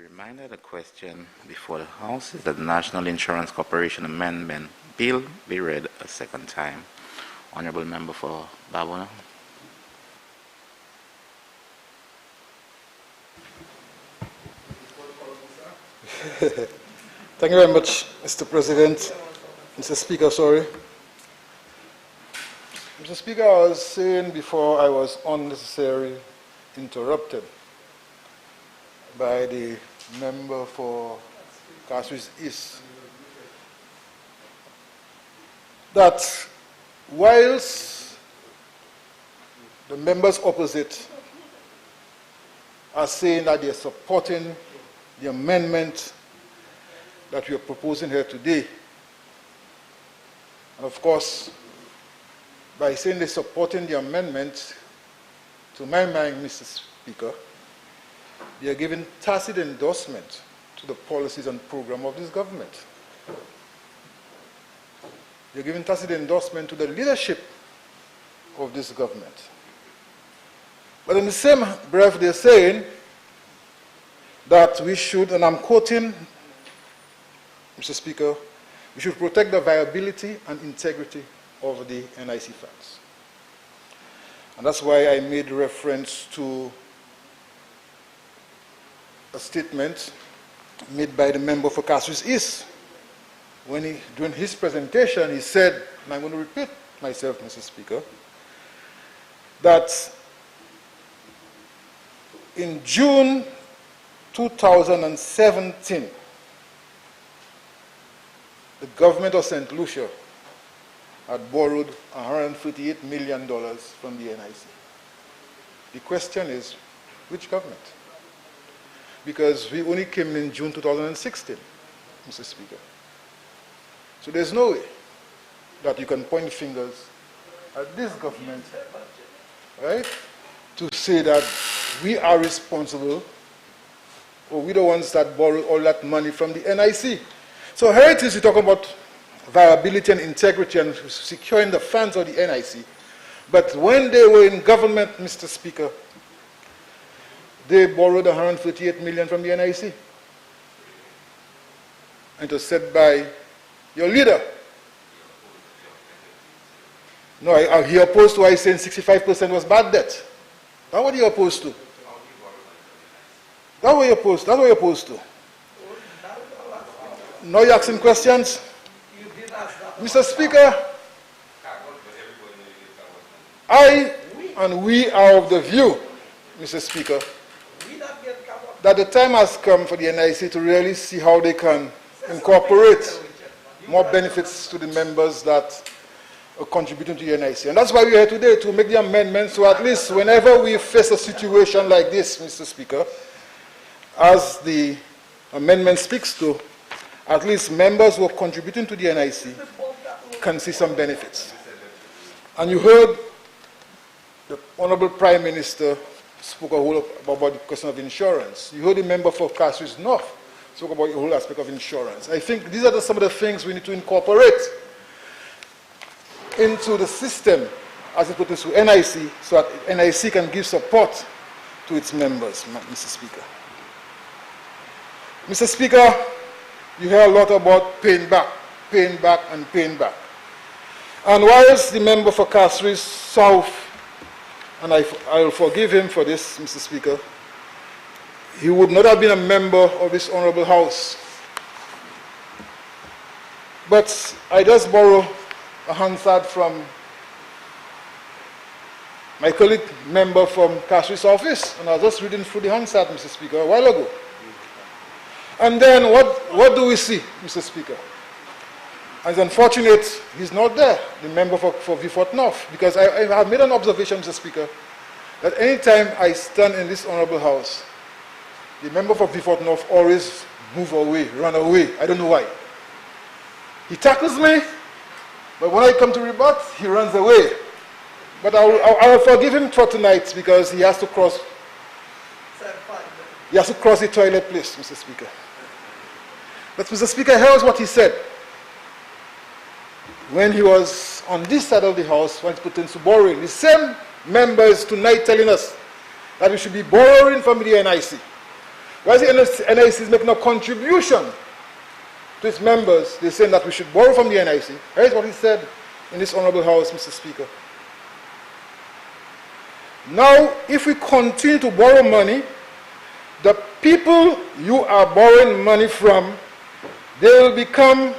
Reminder, the question before the House is that the National Insurance Corporation Amendment Bill be read a second time. Honorable Member for Babona. Thank you very much, Mr. President. Mr. Speaker, sorry. Mr. Speaker, I was saying before I was unnecessarily interrupted by the member for Kaswis East that whilst the members opposite are saying that they are supporting the amendment that we are proposing here today, and of course, by saying they're supporting the amendment, to my mind, Mr. Speaker, they are giving tacit endorsement to the policies and program of this government. They're giving tacit endorsement to the leadership of this government. But in the same breath, they're saying that we should, and I'm quoting, Mr. Speaker, we should protect the viability and integrity of the NIC funds. And that's why I made reference to a statement made by the member for Kaswis East. When during his presentation, he said, and I'm going to repeat myself, Mr. Speaker, that in June 2017, the government of St. Lucia had borrowed $138 million from the NIC. The question is, which government? Because we only came in June 2016, Mr. Speaker. So there's no way that you can point fingers at this government, right, to say that we are responsible, or we're the ones that borrowed all that money from the NIC. So here it is, you're talking about viability and integrity and securing the funds of the NIC. But when they were in government, Mr. Speaker, they borrowed $138 million from the NIC. And it was said by your leader. No, he opposed to, I saying 65% was bad debt. That's what he opposed to. That's what he opposed. That's what he opposed to. Now you're asking questions? Mr. Speaker, I and we are of the view, Mr. Speaker, that the time has come for the NIC to really see how they can incorporate more benefits to the members that are contributing to the NIC. And that's why we're here today, to make the amendments, so at least whenever we face a situation like this, Mr. Speaker, as the amendment speaks to, at least members who are contributing to the NIC can see some benefits. And you heard the Honorable Prime Minister spoke a whole about the question of insurance. You heard the member for Kaswis North spoke about the whole aspect of insurance. I think these are some of the things we need to incorporate into the system as it pertains to NIC, so that NIC can give support to its members, Mr. Speaker. Mr. Speaker, you hear a lot about paying back, and paying back. And whilst the member for Kaswis South, and I will forgive him for this, Mr. Speaker, he would not have been a member of this honorable house. But I just borrow a Hansard from my colleague member from Kaswis office, and I was just reading through the Hansard, Mr. Speaker, a while ago. And then what do we see, Mr. Speaker? And it's unfortunate he's not there, the member for Vifort North, because I have made an observation, Mr. Speaker, that any time I stand in this honorable house, the member for Vifort North always move away, run away. I don't know why. He tackles me, but when I come to rebut, he runs away. But I will forgive him for tonight because he has to cross. He has to cross the toilet place, Mr. Speaker. But Mr. Speaker, here's what he said when he was on this side of the house when it pertains to borrowing. The same members tonight telling us that we should be borrowing from the NIC. Why the NIC is making a contribution to its members? They're saying that we should borrow from the NIC. Here's what he said in this honorable house, Mr. Speaker. Now, if we continue to borrow money, the people you are borrowing money from, they will become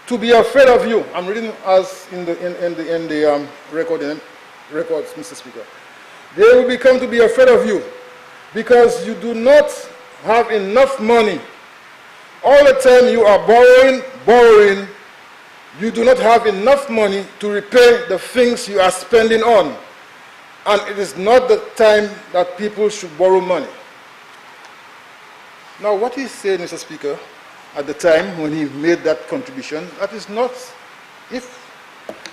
to be afraid of you. I'm reading as in the records, Mr. Speaker. They will become to be afraid of you because you do not have enough money. All the time you are borrowing, you do not have enough money to repay the things you are spending on. And it is not the time that people should borrow money. Now, what he said, Mr. Speaker, at the time when he made that contribution, that is not, if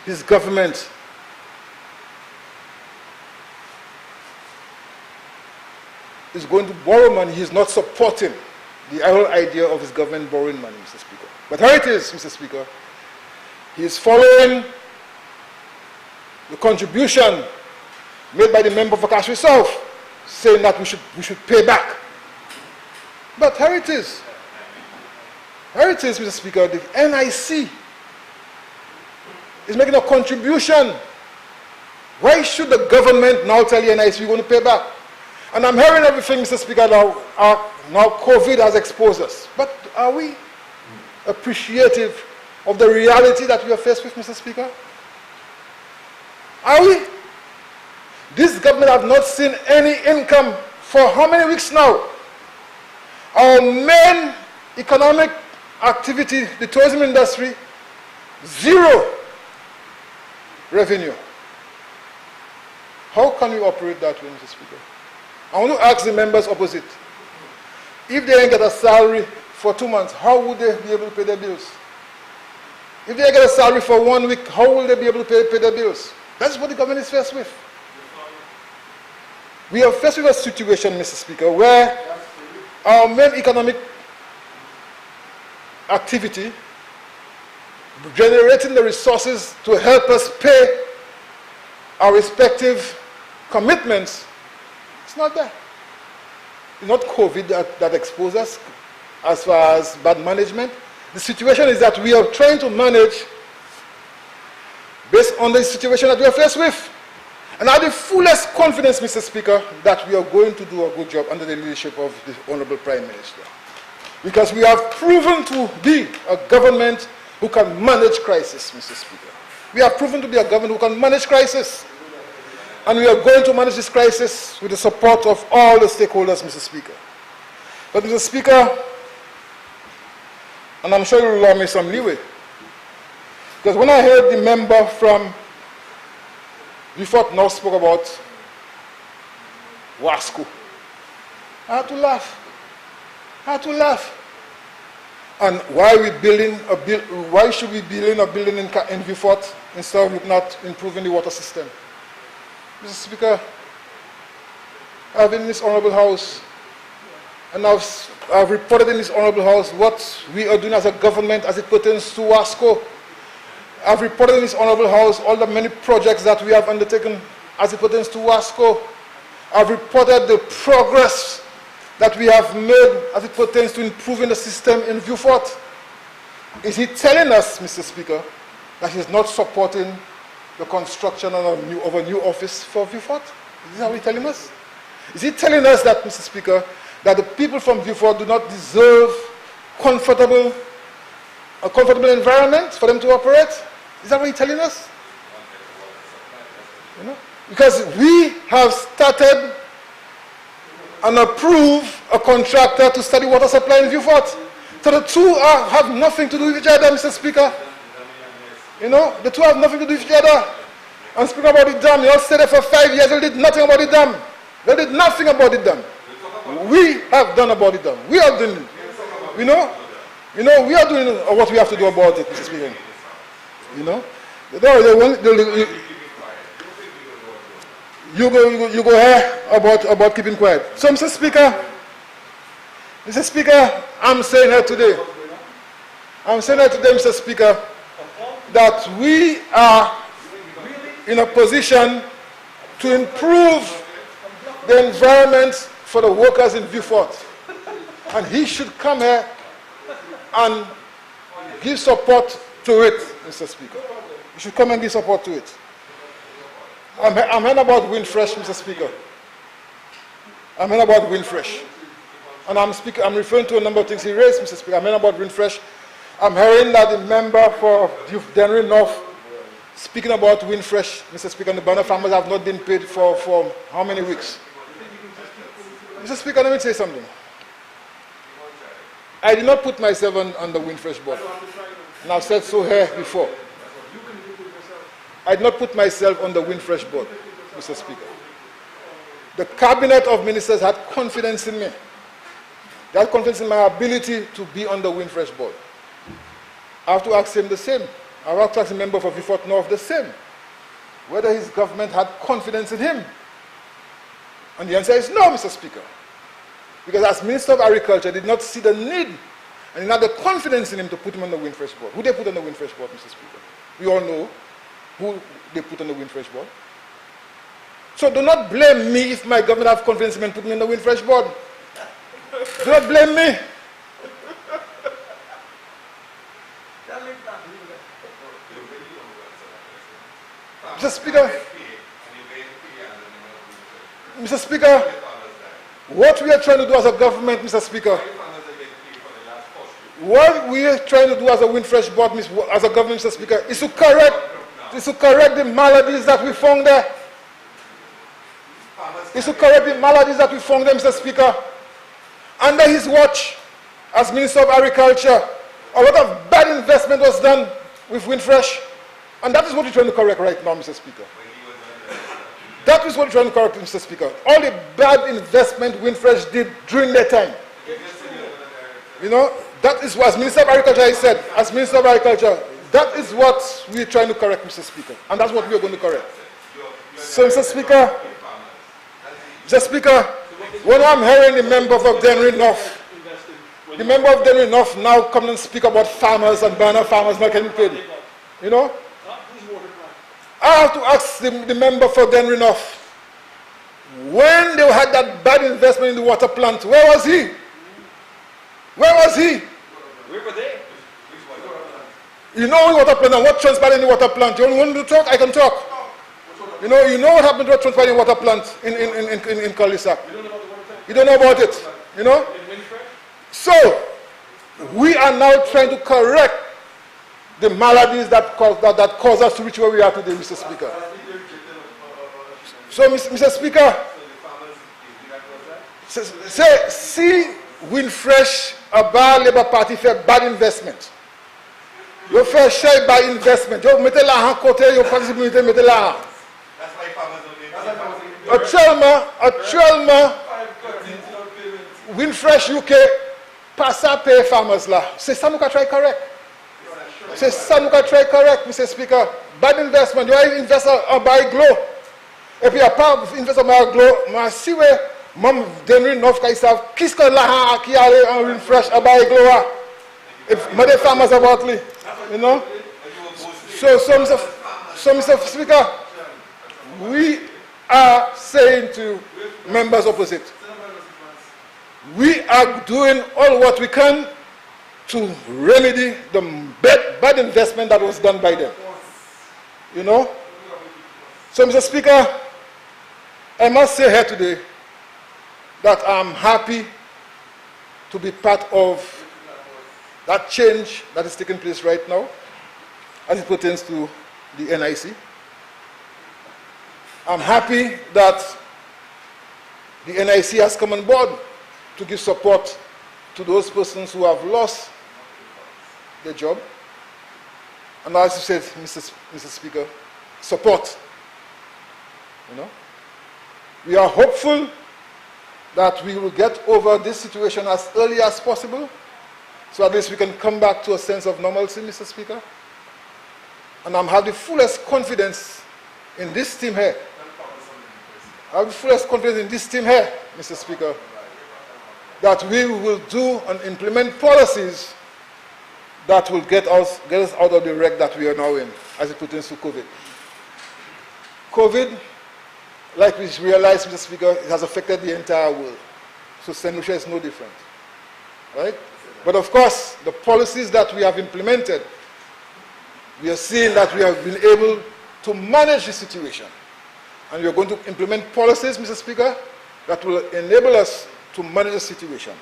his government is going to borrow money, he's not supporting the whole idea of his government borrowing money, Mr. Speaker. But here it is, Mr. Speaker. He is following the contribution made by the member for Kashui South, saying that we should pay back. But here it is. Here it is, Mr. Speaker. The NIC is making a contribution. Why should the government now tell the NIC we're going to pay back? And I'm hearing everything, Mr. Speaker, now COVID has exposed us. But are we appreciative of the reality that we are faced with, Mr. Speaker? Are we? This government have not seen any income for how many weeks now? Our main economic activity, the tourism industry, zero revenue. How can we operate that way, Mr. Speaker? I want to ask the members opposite. If they didn't get a salary for 2 months, how would they be able to pay their bills? If they get a salary for 1 week, how will they be able to pay their bills? That's what the government is faced with. We are faced with a situation, Mr. Speaker, where our main economic activity, generating the resources to help us pay our respective commitments, it's not there. It's not COVID that exposed us as far as bad management. The situation is that we are trying to manage based on the situation that we are faced with. And I have the fullest confidence, Mr. Speaker, that we are going to do a good job under the leadership of the Honorable Prime Minister. Because we have proven to be a government who can manage crisis, Mr. Speaker. We have proven to be a government who can manage crisis. And we are going to manage this crisis with the support of all the stakeholders, Mr. Speaker. But, Mr. Speaker, and I'm sure you'll allow me some leeway, because when I heard the member from Beaufort now spoke about Wasco, I had to laugh. And why are we building why should we build a building in Beaufort instead of looking at improving the water system? Mr. Speaker, I've been in this honorable house and I've reported in this honorable house what we are doing as a government as it pertains to Wasco. I've reported in this honorable house all the many projects that we have undertaken as it pertains to Wasco. I've reported the progress that we have made as it pertains to improving the system in Beaufort. Is he telling us, Mr. Speaker, that he's not supporting the construction of a new office for Beaufort? Is this how he's telling us? Is he telling us that, Mr. Speaker, that the people from Beaufort do not deserve a comfortable environment for them to operate? Is that what he's telling us? You know? Because we have started and approved a contractor to study water supply in Beaufort. So the two have nothing to do with each other, Mr. Speaker. You know, the two have nothing to do with each other. And speaking about the dam, they all stayed there for 5 years, they did nothing about the dam. They did nothing about the dam. We have done about the dam. We are doing, we are doing what we have to do about it, Mr. Speaker. You know, you go here about keeping quiet. So, Mr. Speaker, I'm saying here today, Mr. Speaker, that we are in a position to improve the environment for the workers in Beaufort. And he should come here and give support to it, Mr. Speaker. He should come and give support to it. I'm hearing about Windfresh, Mr. Speaker. I'm hearing about Windfresh. And I'm referring to a number of things he raised, Mr. Speaker. I'm hearing about Windfresh. I'm hearing that the member for Dennery North speaking about Windfresh, Mr. Speaker, and the banana farmers have not been paid for how many weeks? Mr. Speaker, let me say something. I did not put myself on the Windfresh board. And I've said so here before. I did not put myself on the Windfresh board, Mr. Speaker. The cabinet of ministers had confidence in me. They had confidence in my ability to be on the Windfresh board. I have to ask him the same. I have to ask the member for Beaufort North the same. Whether his government had confidence in him. And the answer is no, Mr. Speaker. Because as Minister of Agriculture, did not see the need and did not have the confidence in him to put him on the Windfresh board. Who they put on the Windfresh board, Mr. Speaker? We all know who they put on the Windfresh board. So do not blame me if my government have confidence in me and put me on the Windfresh board. Do not blame me. Mr. Speaker, what we are trying to do as a government, Mr. Speaker, what we are trying to do as a Windfresh board, as a government, Mr. Speaker, is to correct the maladies that we found there. Is to correct the maladies that we found there, Mr. Speaker. Under his watch, as Minister of Agriculture, a lot of bad investment was done with Windfresh, and that is what we're trying to correct right now, Mr. Speaker. That is what we're trying to correct, Mr. Speaker. All the bad investment Windfresh did during their time. You know, that is what, as Minister of Agriculture, I said, as Minister of Agriculture, that is what we're trying to correct, Mr. Speaker. And that's what we're going to correct. So, Mr. Speaker, when I'm hearing the member of Dennery North, the member of Dennery North now come and speak about farmers and banana farmers not getting paid. You know? I have to ask the member for Dennery North, when they had that bad investment in the water plant, where was he? Where was he? Where were they? You know the water plant and what transpired in the water plant. You want me to talk? I can talk. You know what happened to what transpired in the water plant in Cul-de-sac. You don't know about it. You know? So, we are now trying to correct the maladies that cause us to reach where we are today, Mr. Speaker. So, Mr. Speaker, see Windfresh, a bad Labour Party for bad investment. You fair share by investment. You mettez l'argent côté, you participez, mettez l'argent. Actuellement, Windfresh UK passe à payer farmers là. C'est ça nous avons try correct. C'est ça nous avons try correct, Mr. Speaker. Bad investment. You invest en buy glow. Et puis à part investir en buy glow, moi si ouais, même Dennery North qui savent qu'est-ce que l'argent qui allait en Windfresh en buy glow là. Et moi des farmers about it, you know. So Mr. Speaker, we are saying to members opposite, we are doing all what we can to remedy the bad investment that was done by them. You know? So, Mr. Speaker, I must say here today that I'm happy to be part of that change that is taking place right now as it pertains to the NIC. I'm happy that the NIC has come on board to give support to those persons who have lost their job. And as you said, Mr. Speaker, support. You know? We are hopeful that we will get over this situation as early as possible, so at least we can come back to a sense of normalcy, Mr. Speaker. And I have the fullest confidence in this team here. I have the fullest confidence in this team here, Mr. Speaker, that we will do and implement policies that will get us out of the wreck that we are now in as it pertains to COVID. COVID, like we realized, Mr. Speaker, it has affected the entire world. So St. Lucia is no different. right? But of course, the policies that we have implemented, we are seeing that we have been able to manage the situation. And we are going to implement policies, Mr. Speaker, that will enable us to manage the situation.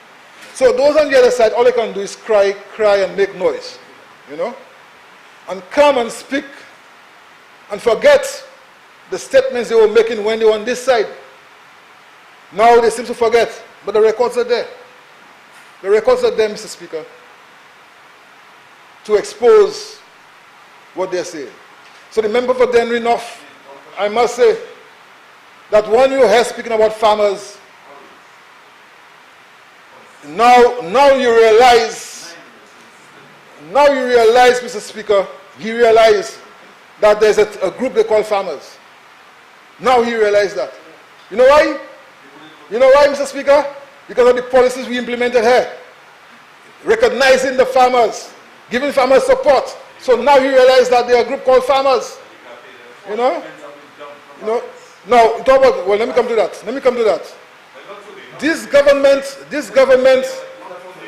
So those on the other side, all they can do is cry, and make noise, you know, and come and speak and forget the statements they were making when they were on this side. Now they seem to forget, but the records are there. The records are there, Mr. Speaker, to expose what they're saying. So the member for Denry North, I must say that when you hear speaking about farmers, now you realize, Mr. Speaker, he realized that there's a group they call farmers. Now he realized that. You know why? You know why, Mr. Speaker? Because of the policies we implemented here. Recognizing the farmers, giving farmers support. So now he realized that there are a group called farmers. You know? No, talk about, well, let me come to that. This government,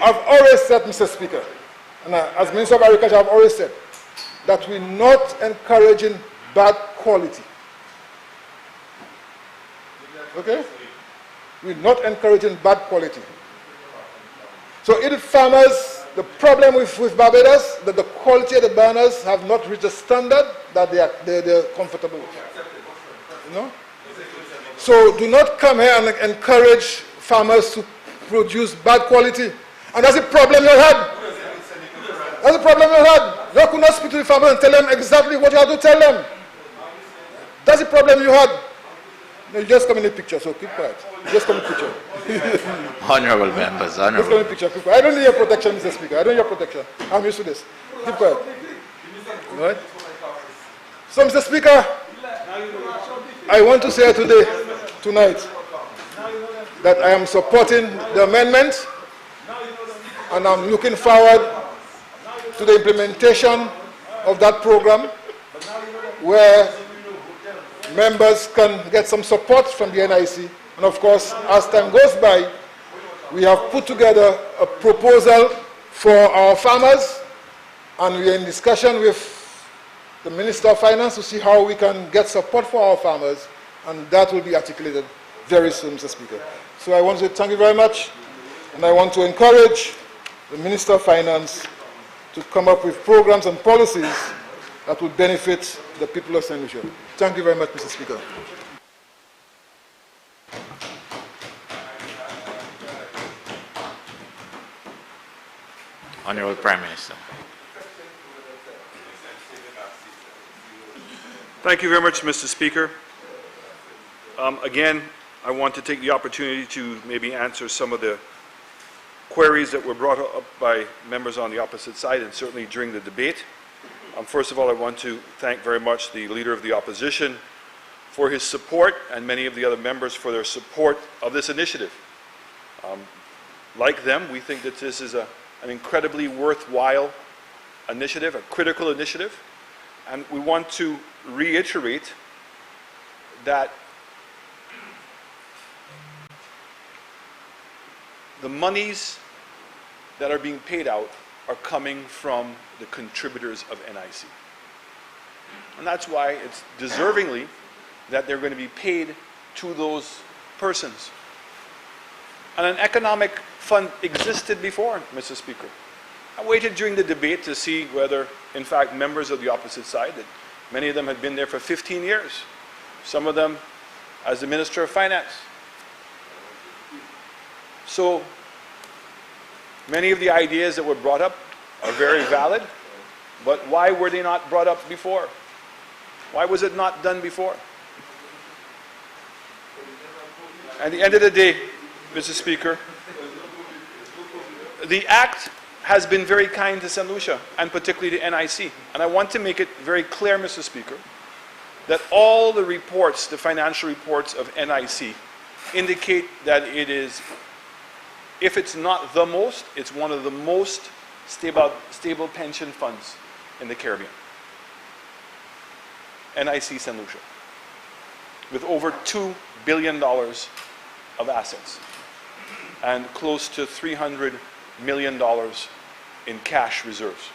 I've always said, Mr. Speaker, and as Minister of Agriculture, I've always said that we're not encouraging bad quality. Okay? We're not encouraging bad quality. So if the farmers, the problem with Barbados, that the quality of the bananas have not reached a standard that they're comfortable with. You know? So do not come here and encourage farmers to produce bad quality. And that's the problem you had. That's the problem you had. You could not speak to the farmers and tell them exactly what you had to tell them. That's the problem you had. No, you just come in the picture, so keep quiet. You just come in the picture. Honorable members, honorable. Just come in the picture, keep quiet. I don't need your protection, Mr. Speaker. I don't need your protection. I'm used to this. Keep quiet. All right? So, Mr. Speaker, I want to say tonight, that I am supporting the amendment, and I'm looking forward to the implementation of that program, where members can get some support from the NIC. And of course, as time goes by, we have put together a proposal for our farmers, and we are in discussion with the Minister of Finance to see how we can get support for our farmers, and that will be articulated very soon, Mr. Speaker. So I want to say thank you very much, and I want to encourage the Minister of Finance to come up with programs and policies that will benefit the people of St. Lucia. Thank you very much, Mr. Speaker. Honorable Prime Minister. Thank you very much, Mr. Speaker. Again, I want to take the opportunity to maybe answer some of the queries that were brought up by members on the opposite side, and certainly during the debate. First of all, I want to thank very much the Leader of the Opposition for his support, and many of the other members for their support of this initiative. Like them, we think that this is an incredibly worthwhile initiative, a critical initiative, and we want to reiterate that the monies that are being paid out are coming from the contributors of NIC. And that's why it's deservingly that they're going to be paid to those persons. And an economic fund existed before, Mr. Speaker. I waited during the debate to see whether, in fact, members of the opposite side, that many of them had been there for 15 years, some of them as the Minister of Finance. So many of the ideas that were brought up are very valid, but why were they not brought up before? Why was it not done before? At the end of the day, Mr. Speaker, the Act has been very kind to St. Lucia, and particularly to NIC. And I want to make it very clear, Mr. Speaker, that all the reports, the financial reports of NIC, indicate that it is, if it's not the most, it's one of the most stable pension funds in the Caribbean. NIC St. Lucia, with over $2 billion of assets and close to $300 million in cash reserves.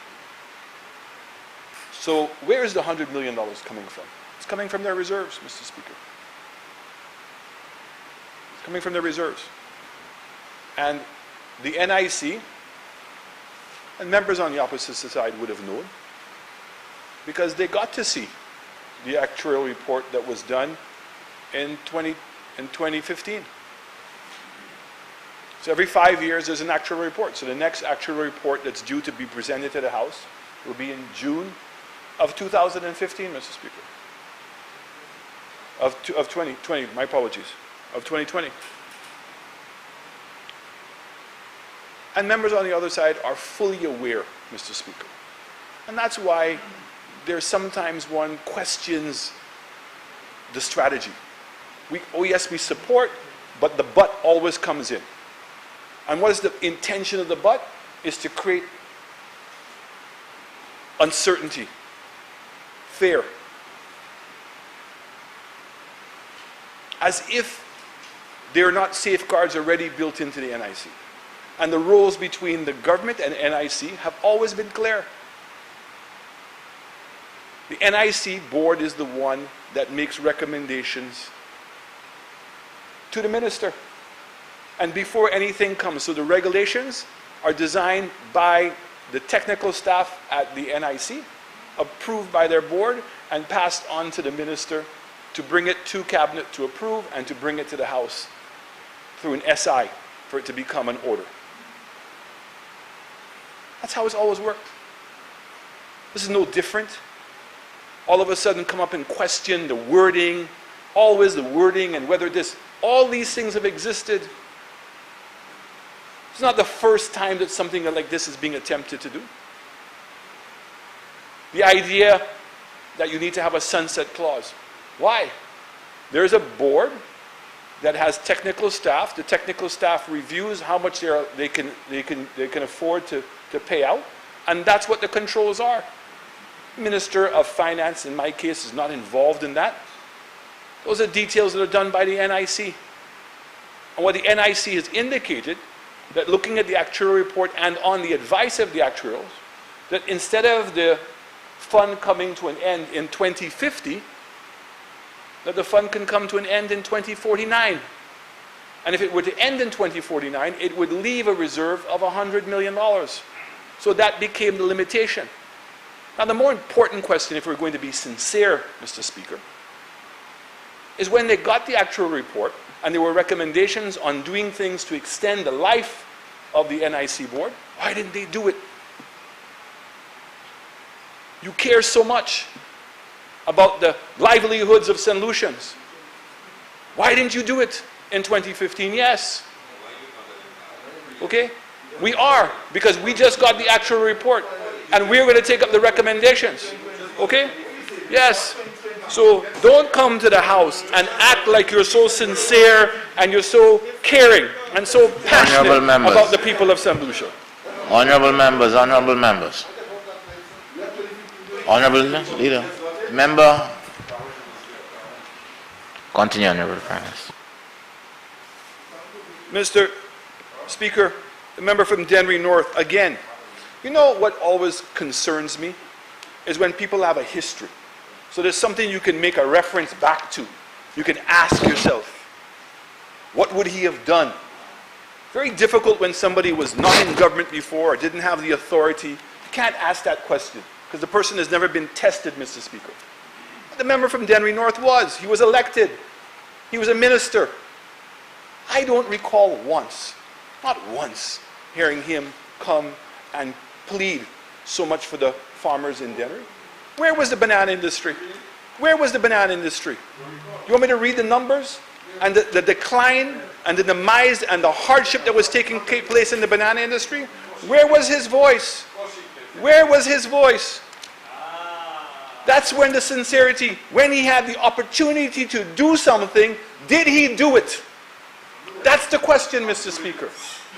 So where is the $100 million coming from? It's coming from their reserves, Mr. Speaker. It's coming from their reserves. And the NIC, and members on the opposite side would have known, because they got to see the actuarial report that was done in 2015. So every 5 years there's an actuarial report. So the next actuarial report that's due to be presented to the House will be in June of 2015, Mr. Speaker. Of 2020, my apologies, of 2020. And members on the other side are fully aware, Mr. Speaker. And that's why there's sometimes one questions the strategy. Oh yes, we support, but the but always comes in. And what is the intention of the but? Is to create uncertainty, fear. As if there are not safeguards already built into the NIC. And the roles between the government and NIC have always been clear. The NIC board is the one that makes recommendations to the minister. And before anything comes, so the regulations are designed by the technical staff at the NIC, approved by their board, and passed on to the minister to bring it to cabinet to approve and to bring it to the House through an SI for it to become an order. That's how it's always worked. This is no different. All of a sudden come up and question the wording, always the wording, and whether all these things have existed. It's not the first time that something like this is being attempted to do. The idea that you need to have a sunset clause. Why? There's a board that has technical staff. The technical staff reviews how much they can afford to pay out, and that's what the controls are. Minister of Finance, in my case, is not involved in that. Those are details that are done by the NIC. And what the NIC has indicated, that looking at the actuarial report and on the advice of the actuarials, that instead of the fund coming to an end in 2050, that the fund can come to an end in 2049. And if it were to end in 2049, it would leave a reserve of $100 million. So that became the limitation. Now, the more important question, if we're going to be sincere, Mr. Speaker, is when they got the actuarial report and there were recommendations on doing things to extend the life of the NIC board, why didn't they do it? You care so much about the livelihoods of St. Lucians. Why didn't you do it in 2015? Yes. Okay? We are, because we just got the actual report, and we're going to take up the recommendations. Okay? Yes. So don't come to the House and act like you're so sincere and you're so caring and so passionate about the people of St. Lucia. Honorable members, honorable members. Honorable leader. Member. Continue, Honorable Prentice. Mr. Speaker, the member from Dennery North, again, you know what always concerns me is when people have a history. So there's something you can make a reference back to. You can ask yourself, what would he have done? Very difficult when somebody was not in government before or didn't have the authority. You can't ask that question because the person has never been tested, Mr. Speaker. The member from Dennery North was. He was elected. He was a minister. I don't recall once, not once, hearing him come and plead so much for the farmers in Dennery. Where was the banana industry? Where was the banana industry? You want me to read the numbers? And the decline and the demise and the hardship that was taking place in the banana industry? Where was his voice? Where was his voice? That's when the sincerity, when he had the opportunity to do something, did he do it? That's the question, Mr. Speaker.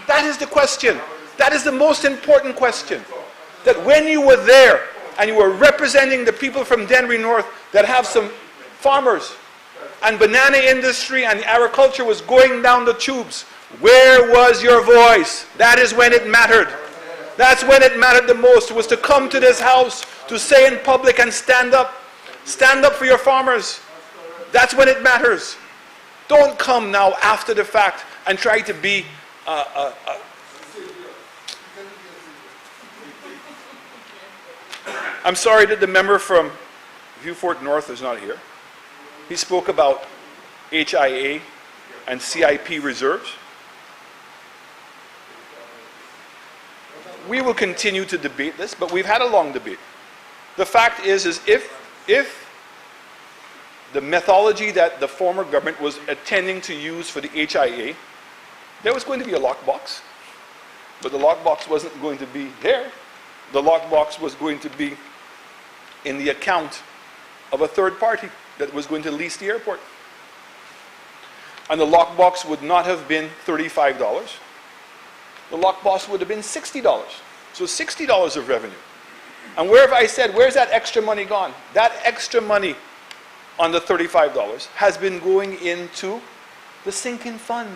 That is the question. That is the most important question. That when you were there and you were representing the people from Dennery North that have some farmers and banana industry and agriculture was going down the tubes, Where was your voice? That is when it mattered. That's when it mattered the most, was to come to this house, to say in public and stand up. Stand up for your farmers. That's when it matters. Don't come now after the fact and try to be I'm sorry that the member from Vieux-Fort North is not here. He spoke about HIA and CIP reserves. We will continue to debate this, but we've had a long debate. The fact is if the methodology that the former government was intending to use for the HIA, there was going to be a lockbox, but the lockbox wasn't going to be there. The lockbox was going to be in the account of a third party that was going to lease the airport. And the lockbox would not have been $35. The lockbox would have been $60. So $60 of revenue. And where have I said, where's that extra money gone? That extra money on the $35 has been going into the sinking fund.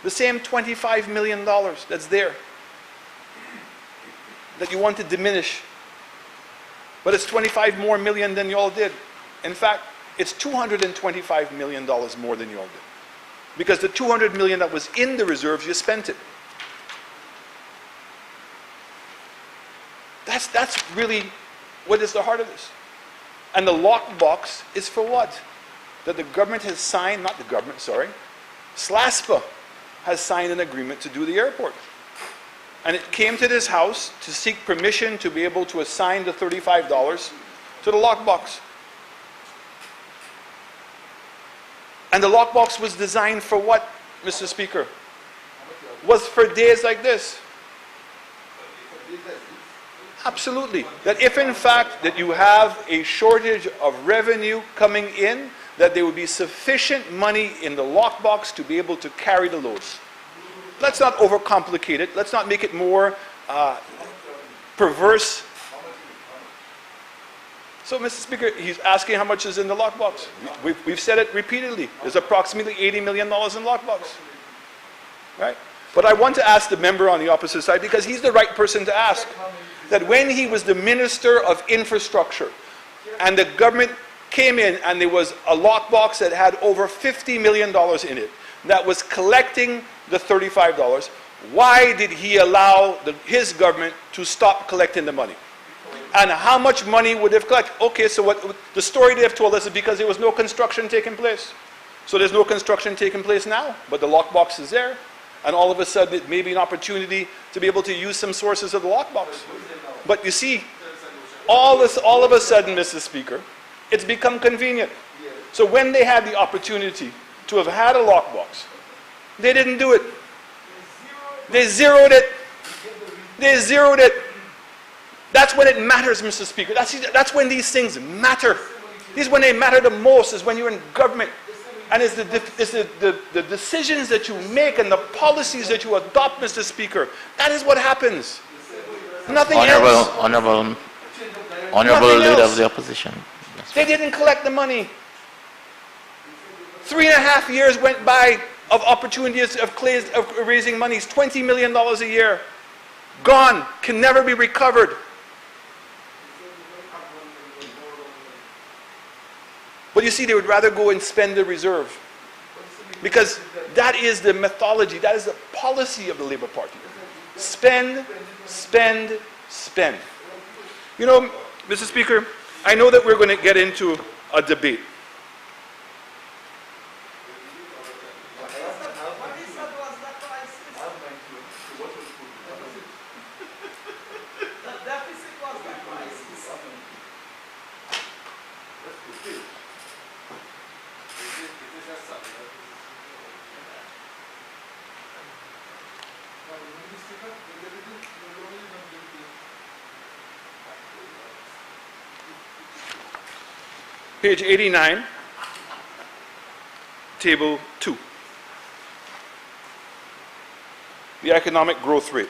The same $25 million that's there that you want to diminish. But it's 25 more million than you all did. In fact, it's $225 million more than you all did. Because the $200 million that was in the reserves, you spent it. That's really what is the heart of this. And the lockbox is for what? That the government has signed, not the government, sorry, SLASPA has signed an agreement to do the airport. And it came to this house to seek permission to be able to assign the $35 to the lockbox. And the lockbox was designed for what, Mr. Speaker? Was for days like this. Absolutely. That if in fact that you have a shortage of revenue coming in, that there would be sufficient money in the lockbox to be able to carry the loads. Let's not overcomplicate it. Let's not make it more perverse. So, Mr. Speaker, he's asking how much is in the lockbox. We've said it repeatedly. There's approximately $80 million in lockbox. Right? But I want to ask the member on the opposite side, because he's the right person to ask, that when he was the Minister of Infrastructure and the government came in and there was a lockbox that had over $50 million in it that was collecting the $35, why did he allow his government to stop collecting the money? And how much money would have collected? Okay, so what the story they have told us is because there was no construction taking place. So there's no construction taking place now, but the lockbox is there. And all of a sudden it may be an opportunity to be able to use some sources of the lockbox. But you see, all of a sudden, Mr. Speaker, it's become convenient. So when they had the opportunity to have had a lockbox, they didn't do it. They zeroed it. They zeroed it. That's when it matters, Mr. Speaker. That's when these things matter. These when they matter the most, is when you're in government. And it's the decisions that you make and the policies that you adopt, Mr. Speaker. That is what happens. Nothing else. Honorable Nothing Leader else. of the Opposition. They didn't collect the money. 3.5 years went by of opportunities of raising monies. $20 million a year. Gone. Can never be recovered. But you see, they would rather go and spend the reserve. Because that is the methodology, that is the policy of the Labour Party. Spend, spend, spend. You know, Mr. Speaker, I know that we're going to get into a debate. Page 89, table 2. The economic growth rate.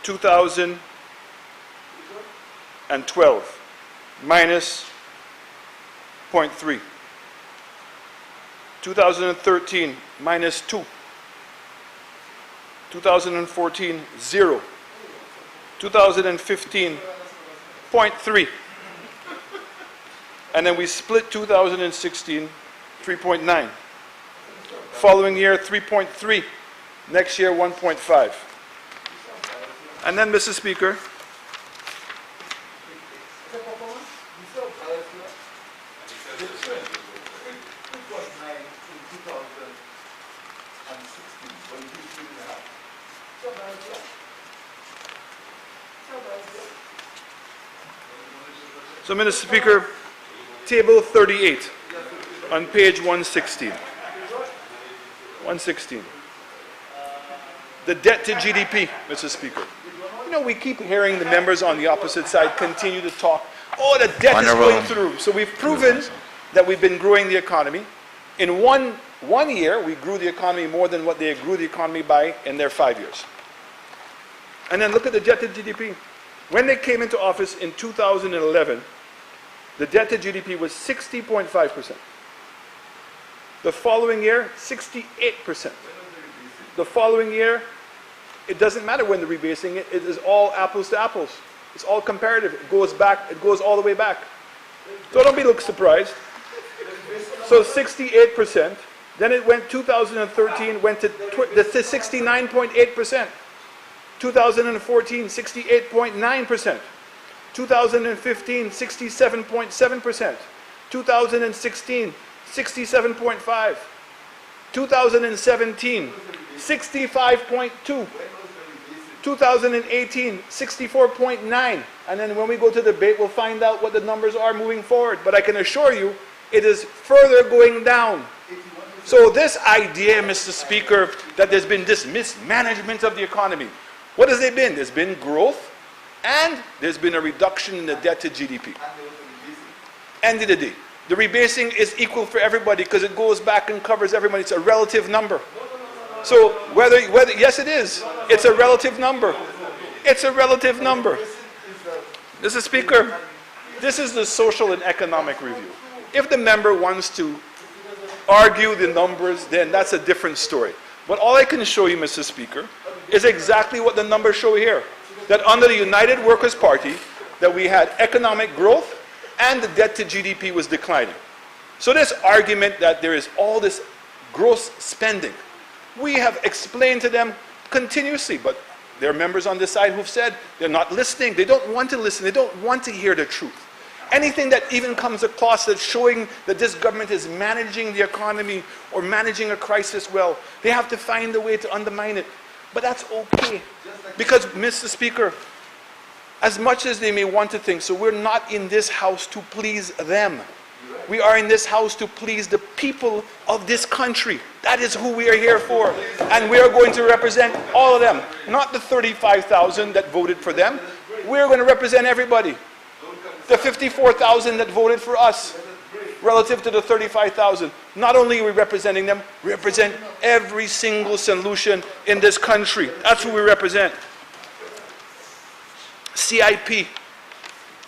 2012, minus 0.3. 2013, minus 2. 2014, 0. 2015, 0.3. And then we split 2016, 3.9. Following year, 3.3. Next year, 1.5. And then, Mr. Speaker, so, Mr. Speaker, table 38 on page 116. 116. The debt to GDP, Mr. Speaker. You know, we keep hearing the members on the opposite side continue to talk, oh, the debt is going through. So we've proven that we've been growing the economy. In one year, we grew the economy more than what they grew the economy by in their 5 years. And then look at the debt to GDP. When they came into office in 2011, the debt to GDP was 60.5%. The following year, 68%. The following year, it doesn't matter when they're rebasing it, it is all apples to apples. It's all comparative. It goes back, it goes all the way back. So don't look surprised. So 68%, then it went 2013, went to 69.8%. 2014, 68.9%. 2015, 67.7%. 2016, 67.5%. 2017, 65.2%. 2018, 64.9%. And then when we go to debate, we'll find out what the numbers are moving forward. But I can assure you, it is further going down. So this idea, Mr. Speaker, that there's been this mismanagement of the economy, what has there been? There's been growth, and there's been a reduction in the debt to GDP. End of the day, the rebasing is equal for everybody because it goes back and covers everybody. It's a relative number. So whether yes, it is. It's a relative number. It's a relative number. Mr. Speaker, this is the social and economic review. If the member wants to argue the numbers, then that's a different story. But all I can show you, Mr. Speaker, is exactly what the numbers show here. That under the United Workers' Party, that we had economic growth and the debt to GDP was declining. So this argument that there is all this gross spending, we have explained to them continuously, but there are members on this side who've said they're not listening. They don't want to listen. They don't want to hear the truth. Anything that even comes across that's showing that this government is managing the economy or managing a crisis well, they have to find a way to undermine it. But that's okay. Because, Mr. Speaker, as much as they may want to think, so we're not in this house to please them. We are in this house to please the people of this country. That is who we are here for. And we are going to represent all of them. Not the 35,000 that voted for them. We're going to represent everybody. The 54,000 that voted for us relative to the 35,000. Not only are we representing them, we represent every single solution in this country. That's who we represent. CIP.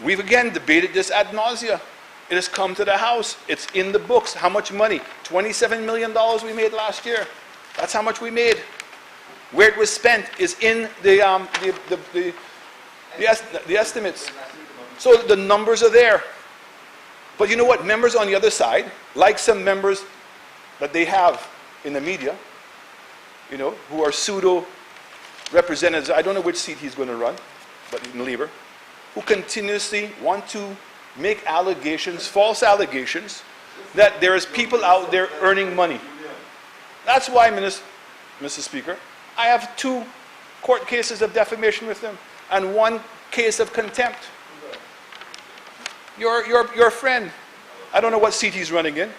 We've again debated this ad nausea. It has come to the House. It's in the books. How much money? $27 million we made last year. That's how much we made. Where it was spent is in the estimates. So the numbers are there. But you know what? Members on the other side, like some members that they have in the media, you know, who are pseudo representatives. I don't know which seat he's going to run, but in Labour, who continuously want to make allegations, false allegations, that there is people out there earning money. That's why, Mr. Speaker, I have 2 court cases of defamation with them and 1 case of contempt. Your friend, I don't know what seat he's running in.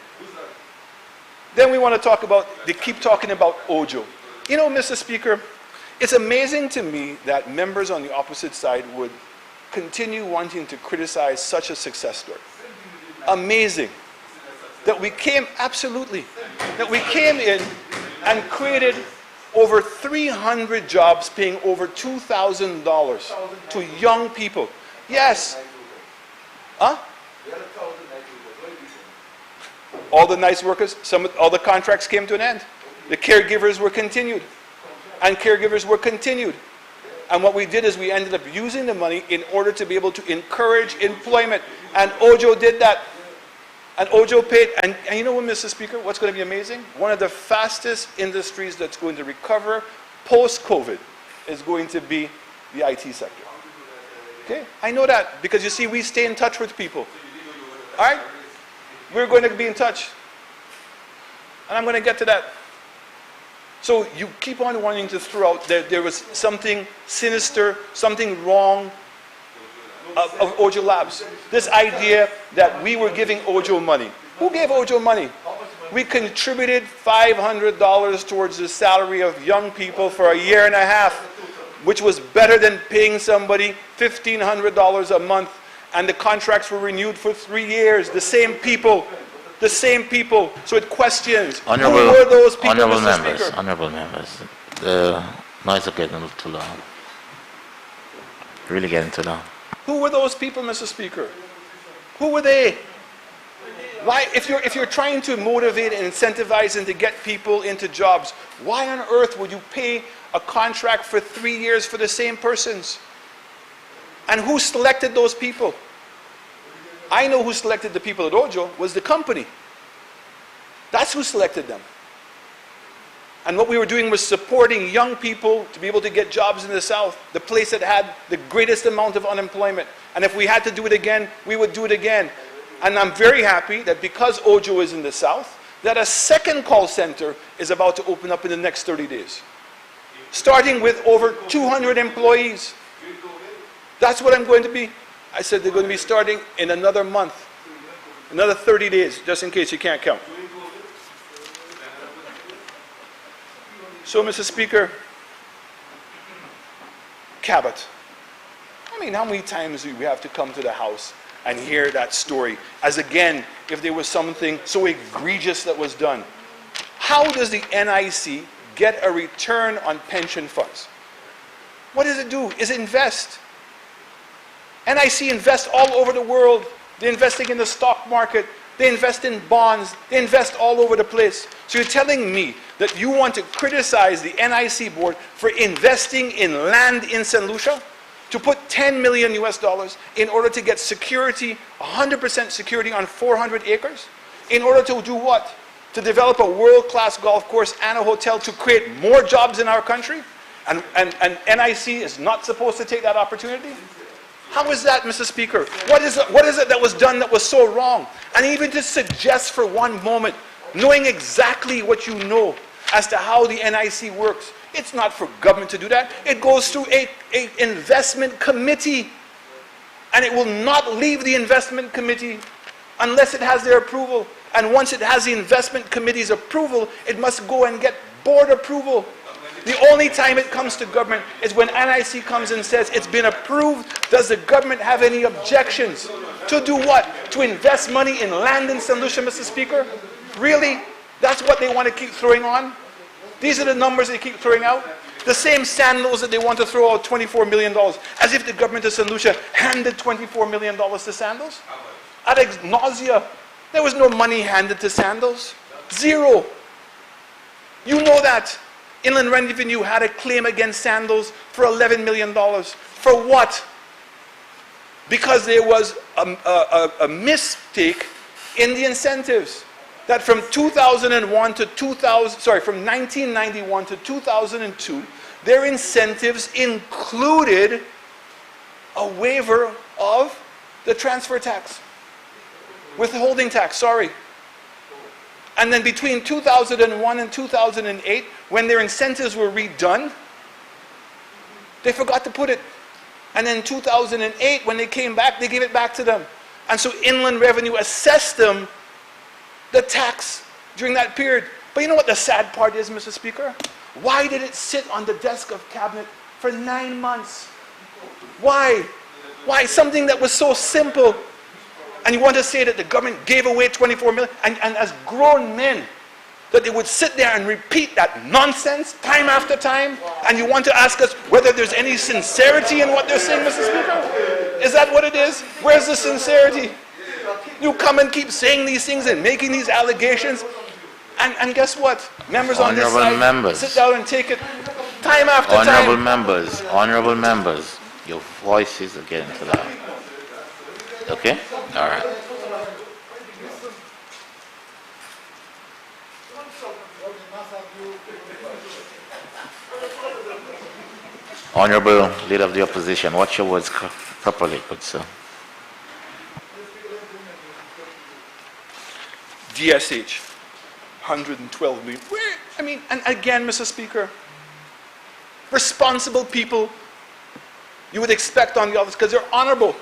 Then we want to talk about, they keep talking about Ojo. You know, Mr. Speaker, it's amazing to me that members on the opposite side would continue wanting to criticize such a success story. Amazing. That we came, absolutely, that we came in and created over 300 jobs paying over $2,000 to young people. Yes. Huh? All the nice workers, all the contracts came to an end. The caregivers were continued. and caregivers were continued. And what we did is we ended up using the money in order to be able to encourage employment. And Ojo did that. And Ojo paid, and you know what, Mr. Speaker, what's going to be amazing? One of the fastest industries that's going to recover post-COVID is going to be the IT sector. Okay? I know that, because you see, we stay in touch with people. All right? We're going to be in touch. And I'm going to get to that. So you keep on wanting to throw out there was something sinister, something wrong of Ojo Labs. This idea that we were giving Ojo money. Who gave Ojo money? We contributed $500 towards the salary of young people for a year and a half, which was better than paying somebody $1,500 a month. And the contracts were renewed for 3 years. The same people. The same people. So it questions, who were those people, Mr. Speaker? Honorable members, the noise is getting a little too loud. Really getting too loud. Who were those people, Mr. Speaker? Who were they? Why, if you're trying to motivate and incentivize and to get people into jobs, why on earth would you pay a contract for 3 years for the same persons? And who selected those people? I know who selected the people at Ojo was the company. That's who selected them. And what we were doing was supporting young people to be able to get jobs in the South, the place that had the greatest amount of unemployment. And if we had to do it again, we would do it again. And I'm very happy that because Ojo is in the South, that a second call center is about to open up in the next 30 days. Starting with over 200 employees. That's what I'm going to be. I said they're going to be starting in another month. Another 30 days, just in case you can't count. So, Mr. Speaker, Cabot. I mean, how many times do we have to come to the House and hear that story? As again, if there was something so egregious that was done. How does the NIC get a return on pension funds? What does it do? Is it invest? NIC invests all over the world. They're investing in the stock market. They invest in bonds. They invest all over the place. So you're telling me that you want to criticize the NIC board for investing in land in St. Lucia? To put $10 million US in order to get security, 100% security on 400 acres? In order to do what? To develop a world-class golf course and a hotel to create more jobs in our country? And NIC is not supposed to take that opportunity? How is that, Mr. Speaker? What is it that was done that was so wrong? And even to suggest for one moment, knowing exactly what you know as to how the NIC works, it's not for government to do that. It goes through an investment committee. And it will not leave the investment committee unless it has their approval. And once it has the investment committee's approval, it must go and get board approval. The only time it comes to government is when NIC comes and says it's been approved. Does the government have any objections? To do what? To invest money in land in St. Lucia, Mr. Speaker? Really? That's what they want to keep throwing on? These are the numbers they keep throwing out? The same sandals that they want to throw out $24 million. As if the government of St. Lucia handed $24 million to sandals? Ad nausea. There was no money handed to sandals. Zero. You know that. Inland Revenue had a claim against Sandals for $11 million. For what? Because there was a mistake in the incentives. That from 2001 to 2000, from 1991 to 2002, their incentives included a waiver of the transfer tax. Withholding tax, sorry. And then between 2001 and 2008, when their incentives were redone, they forgot to put it. And in 2008, when they came back, they gave it back to them. And so Inland Revenue assessed them the tax during that period. But you know what the sad part is, Mr. Speaker? Why did it sit on the desk of Cabinet for 9 months? Why? Why? Something that was so simple. And you want to say that the government gave away 24 million, and as grown men, that they would sit there and repeat that nonsense time after time, and you want to ask us whether there's any sincerity in what they're saying, Mr. Speaker? Is that what it is? Where's the sincerity? You come and keep saying these things and making these allegations, and guess what? Members on this side, sit down and take it. Time after time. Honorable members, your voices are getting too loud. Okay? All right. Honorable Leader of the Opposition, watch your words properly, good sir. DSH, 112 million. Where, I mean, and again, Mr. Speaker, responsible people you would expect on the office because they're honorable.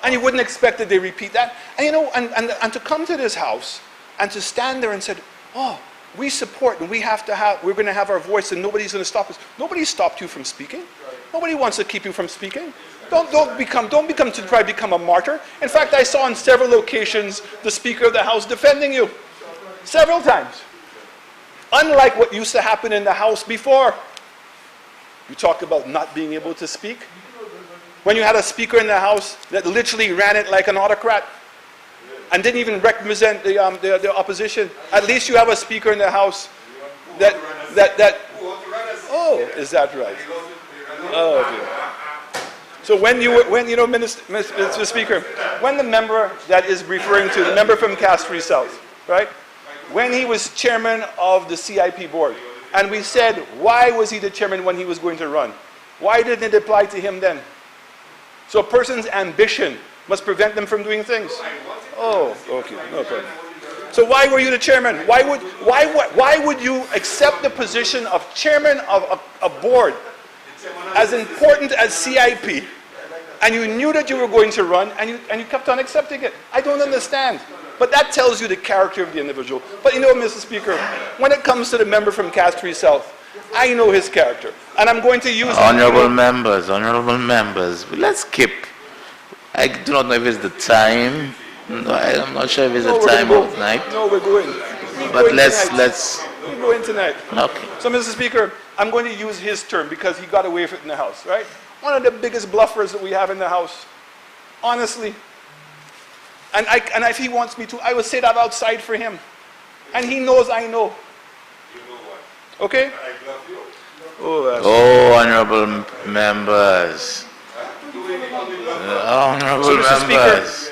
And you wouldn't expect that they repeat that. And you know, and to come to this house and to stand there and say, oh, we support and we're going to have our voice and nobody's going to stop us. Nobody stopped you from speaking. Nobody wants to keep you from speaking. Don't become to try to become a martyr. In fact, I saw on several occasions the Speaker of the House defending you. Several times. Unlike what used to happen in the House before. You talk about not being able to speak. When you had a Speaker in the House that literally ran it like an autocrat and didn't even represent the opposition. At least you have a Speaker in the House that oh, is that right? Oh, dear. So when you know, Mr. Speaker, when the member that is referring to, the member from Castries South, right? When he was chairman of the CIP board, and we said, why was he the chairman when he was going to run? Why didn't it apply to him then? So a person's ambition must prevent them from doing things. Oh, okay, no problem. So why were you the chairman? Why would you accept the position of chairman of a board as important as CIP, and you knew that you were going to run, and you kept on accepting it? I don't understand. But that tells you the character of the individual. But you know, Mr. Speaker, when it comes to the member from Castries South, I know his character, and I'm going to use honorable members, let's keep. I do not know if it's the time. No, I'm not sure if it's the time of night. No, we're going. But let's. We're going tonight. Okay. So, Mr. Speaker, I'm going to use his term because he got away with it in the House, right? One of the biggest bluffers that we have in the House, honestly. And if he wants me to, I will say that outside for him. And he knows I know. You know what? Okay? I bluff you. Oh, honorable members. Honorable Mr. members. Speaker,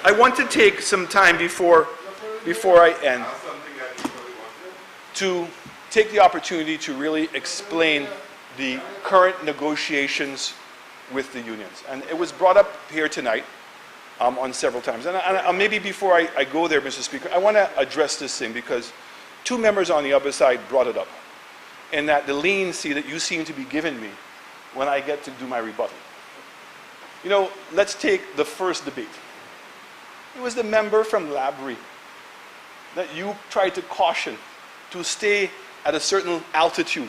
I want to take some time before I end to take the opportunity to really explain the current negotiations with the unions. And it was brought up here tonight on several times. And maybe before I go there, Mr. Speaker, I want to address this thing because two members on the other side brought it up. And that the leniency that you seem to be giving me when I get to do my rebuttal. You know, let's take the first debate. It was the member from Labrie that you tried to caution to stay at a certain altitude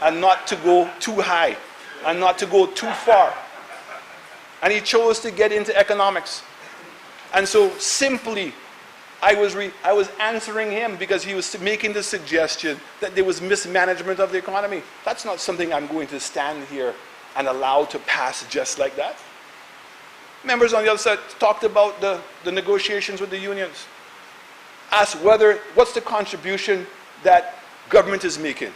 and not to go too high and not to go too far. And he chose to get into economics. And so simply, I was answering him because he was making the suggestion that there was mismanagement of the economy. That's not something I'm going to stand here and allow to pass just like that. Members on the other side talked about the negotiations with the unions. Asked what's the contribution that government is making.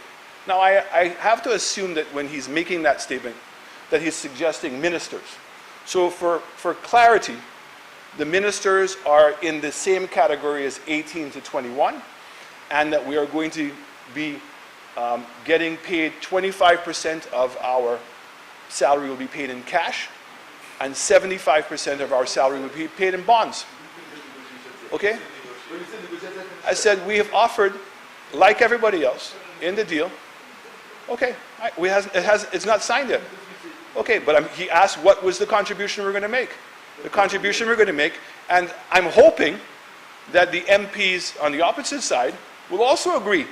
Now I have to assume that when he's making that statement, that he's suggesting ministers. So for clarity, the ministers are in the same category as 18 to 21, and that we are going to be getting paid 25% of our salary will be paid in cash, and 75% of our salary will be paid in bonds. Okay? I said we have offered, like everybody else, in the deal. Okay, it's not signed yet. Okay, but he asked what was the contribution we're going to make. The contribution we're going to make, and I'm hoping that the MPs on the opposite side will also agree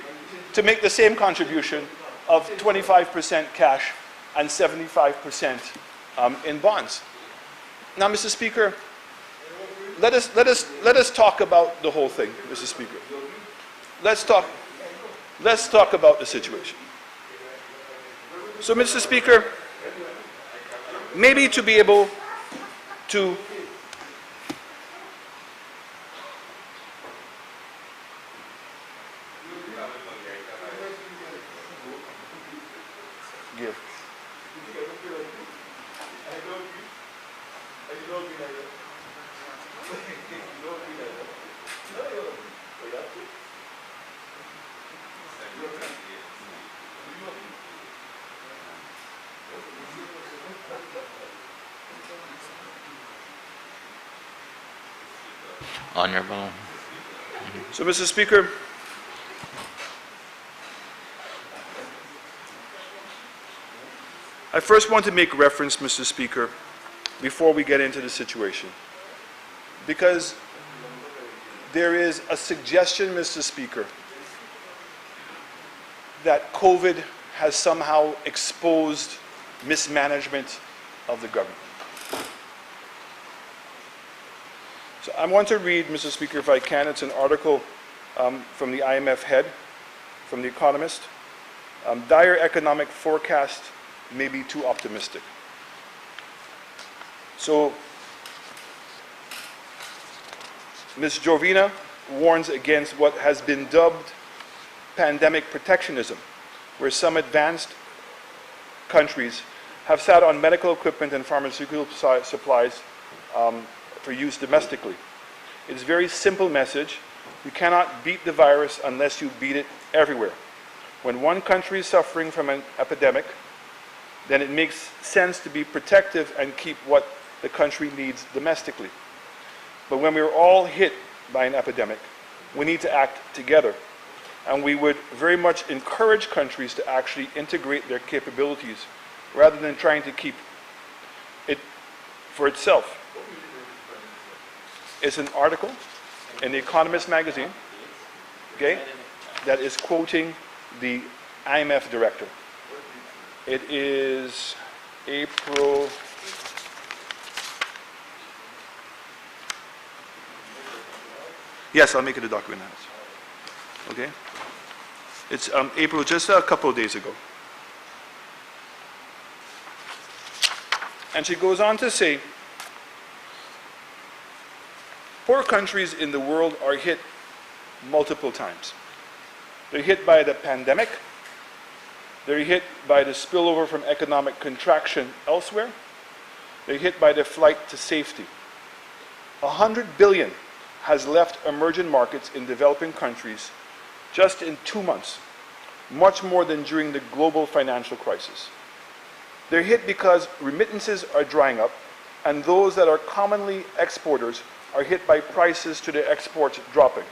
to make the same contribution of 25% cash and 75% in bonds. Now, Mr. Speaker, let us talk about the whole thing, Mr. Speaker. Let's talk about the situation. So, Mr. Speaker, maybe to be able to Honorable. So, Mr. Speaker, I first want to make reference, Mr. Speaker, before we get into the situation, because there is a suggestion, Mr. Speaker, that COVID has somehow exposed mismanagement of the government. So I want to read, Mr. Speaker, if I can. It's an article from the IMF head, from The Economist. Dire economic forecast may be too optimistic. So Ms. Jovina warns against what has been dubbed pandemic protectionism, where some advanced countries have sat on medical equipment and pharmaceutical supplies for use domestically. It's a very simple message. You cannot beat the virus unless you beat it everywhere. When one country is suffering from an epidemic, then it makes sense to be protective and keep what the country needs domestically. But when we're all hit by an epidemic, we need to act together. And we would very much encourage countries to actually integrate their capabilities rather than trying to keep it for itself. It's an article in The Economist magazine, okay, that is quoting the IMF director. It is April. Yes, I'll make it a document now. Okay? It's April, just a couple of days ago. And she goes on to say, poor countries in the world are hit multiple times. They're hit by the pandemic. They're hit by the spillover from economic contraction elsewhere. They're hit by the flight to safety. 100 billion has left emerging markets in developing countries just in 2 months, much more than during the global financial crisis. They're hit because remittances are drying up, and those that are commonly exporters are hit by prices to their exports dropping.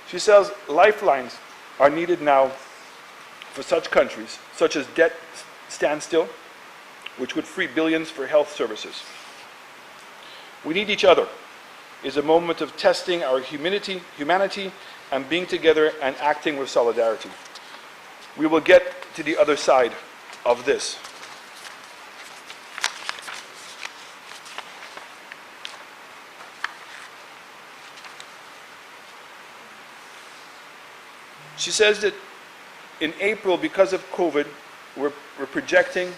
She says lifelines are needed now for such countries, such as debt standstill, which would free billions for health services. We need each other. It's a moment of testing our humanity and being together and acting with solidarity. We will get to the other side of this. She says that in April, because of COVID, we're projecting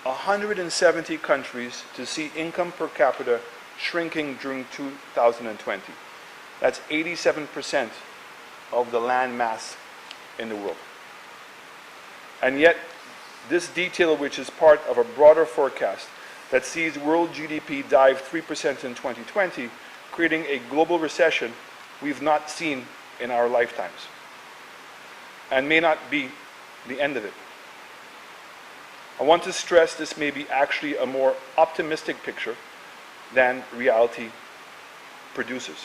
170 countries to see income per capita shrinking during 2020. That's 87% of the land mass in the world. And yet, this detail, which is part of a broader forecast that sees world GDP dive 3% in 2020, creating a global recession we've not seen in our lifetimes, and may not be the end of it. I want to stress this may be actually a more optimistic picture than reality produces.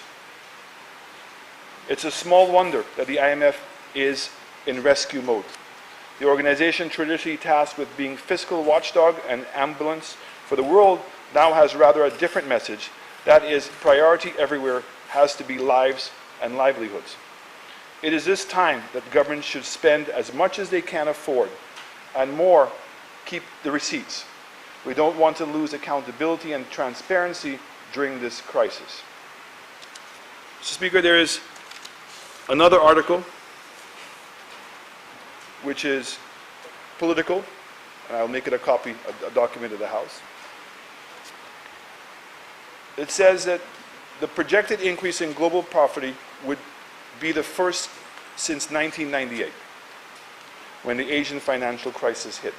It's a small wonder that the IMF is in rescue mode. The organization traditionally tasked with being fiscal watchdog and ambulance for the world now has rather a different message. That is, priority everywhere has to be lives and livelihoods. It is this time that governments should spend as much as they can afford, and more, keep the receipts. We don't want to lose accountability and transparency during this crisis. Mr. Speaker, there is another article which is political, and I'll make it a copy, a document of the House. It says that the projected increase in global poverty would be the first since 1998, when the Asian financial crisis hit.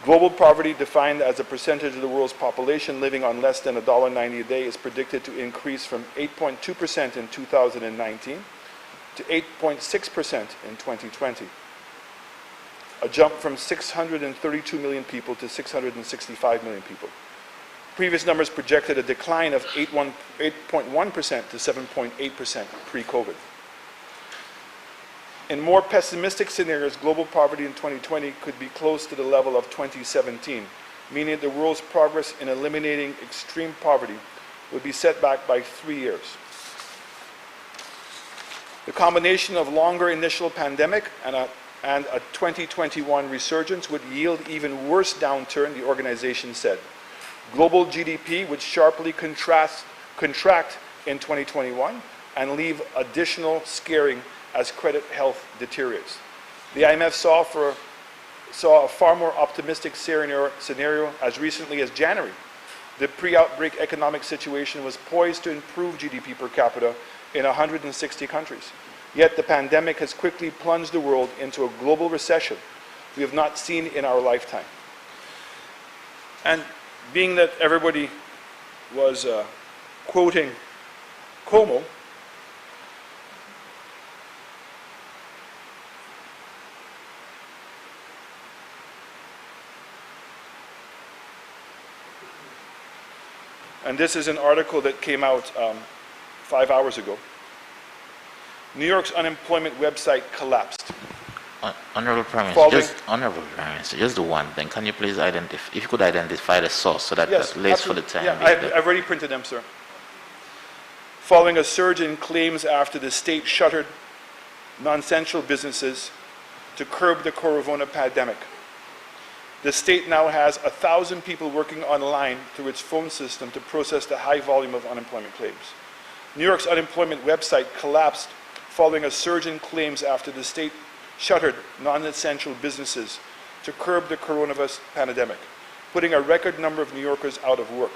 Global poverty, defined as a percentage of the world's population living on less than $1.90 a day, is predicted to increase from 8.2% in 2019 to 8.6% in 2020, a jump from 632 million people to 665 million people. Previous numbers projected a decline of 8.1% to 7.8% pre-COVID. In more pessimistic scenarios, global poverty in 2020 could be close to the level of 2017, meaning the world's progress in eliminating extreme poverty would be set back by 3 years. The combination of longer initial pandemic and a 2021 resurgence would yield even worse downturn, the organization said. Global GDP would sharply contract in 2021 and leave additional scaring as credit health deteriorates. The IMF saw a far more optimistic scenario as recently as January. The pre-outbreak economic situation was poised to improve GDP per capita in 160 countries. Yet the pandemic has quickly plunged the world into a global recession we have not seen in our lifetime. And being that everybody was quoting Como, and this is an article that came out 5 hours ago. New York's unemployment website collapsed. Honorable Prime Minister, just the one thing. Can you please identify, if you could identify the source so that Yes, at least for the time yeah, being. I've already printed them, sir. Following a surge in claims after the state shuttered non-essential businesses to curb the corona pandemic. The state now has 1,000 people working online through its phone system to process the high volume of unemployment claims. New York's unemployment website collapsed following a surge in claims after the state shuttered non-essential businesses to curb the coronavirus pandemic, putting a record number of New Yorkers out of work.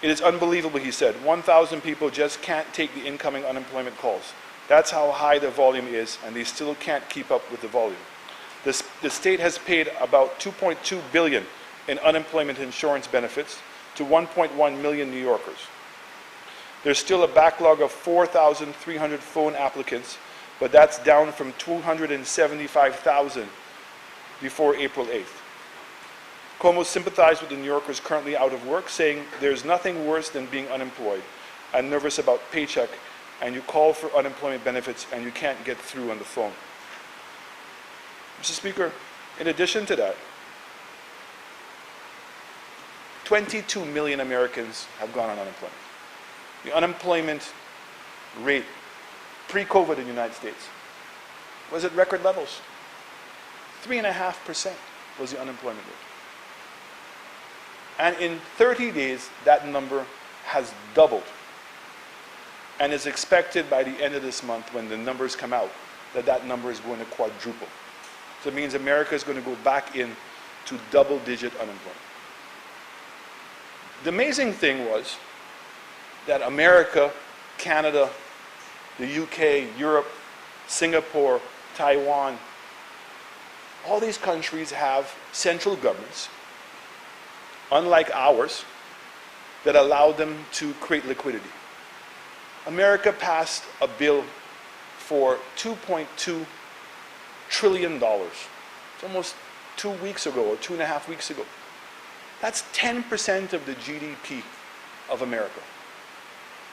It is unbelievable, he said. 1,000 people just can't take the incoming unemployment calls. That's how high the volume is, and they still can't keep up with the volume. The state has paid about $2.2 billion in unemployment insurance benefits to 1.1 million New Yorkers. There's still a backlog of 4,300 phone applicants, but that's down from 275,000 before April 8th. Como sympathized with the New Yorkers currently out of work, saying there's nothing worse than being unemployed and nervous about paycheck, and you call for unemployment benefits and you can't get through on the phone. Mr. Speaker, in addition to that, 22 million Americans have gone on unemployment. The unemployment rate pre-COVID in the United States was at record levels. 3.5% was the unemployment rate. And in 30 days, that number has doubled. And is expected by the end of this month, when the numbers come out, that that number is going to quadruple. So it means America is going to go back into double-digit unemployment. The amazing thing was that America, Canada, the UK, Europe, Singapore, Taiwan, all these countries have central governments, unlike ours, that allow them to create liquidity. America passed a bill for $2.2 trillion. It's almost 2 weeks ago or 2.5 weeks ago. That's 10% of the GDP of America.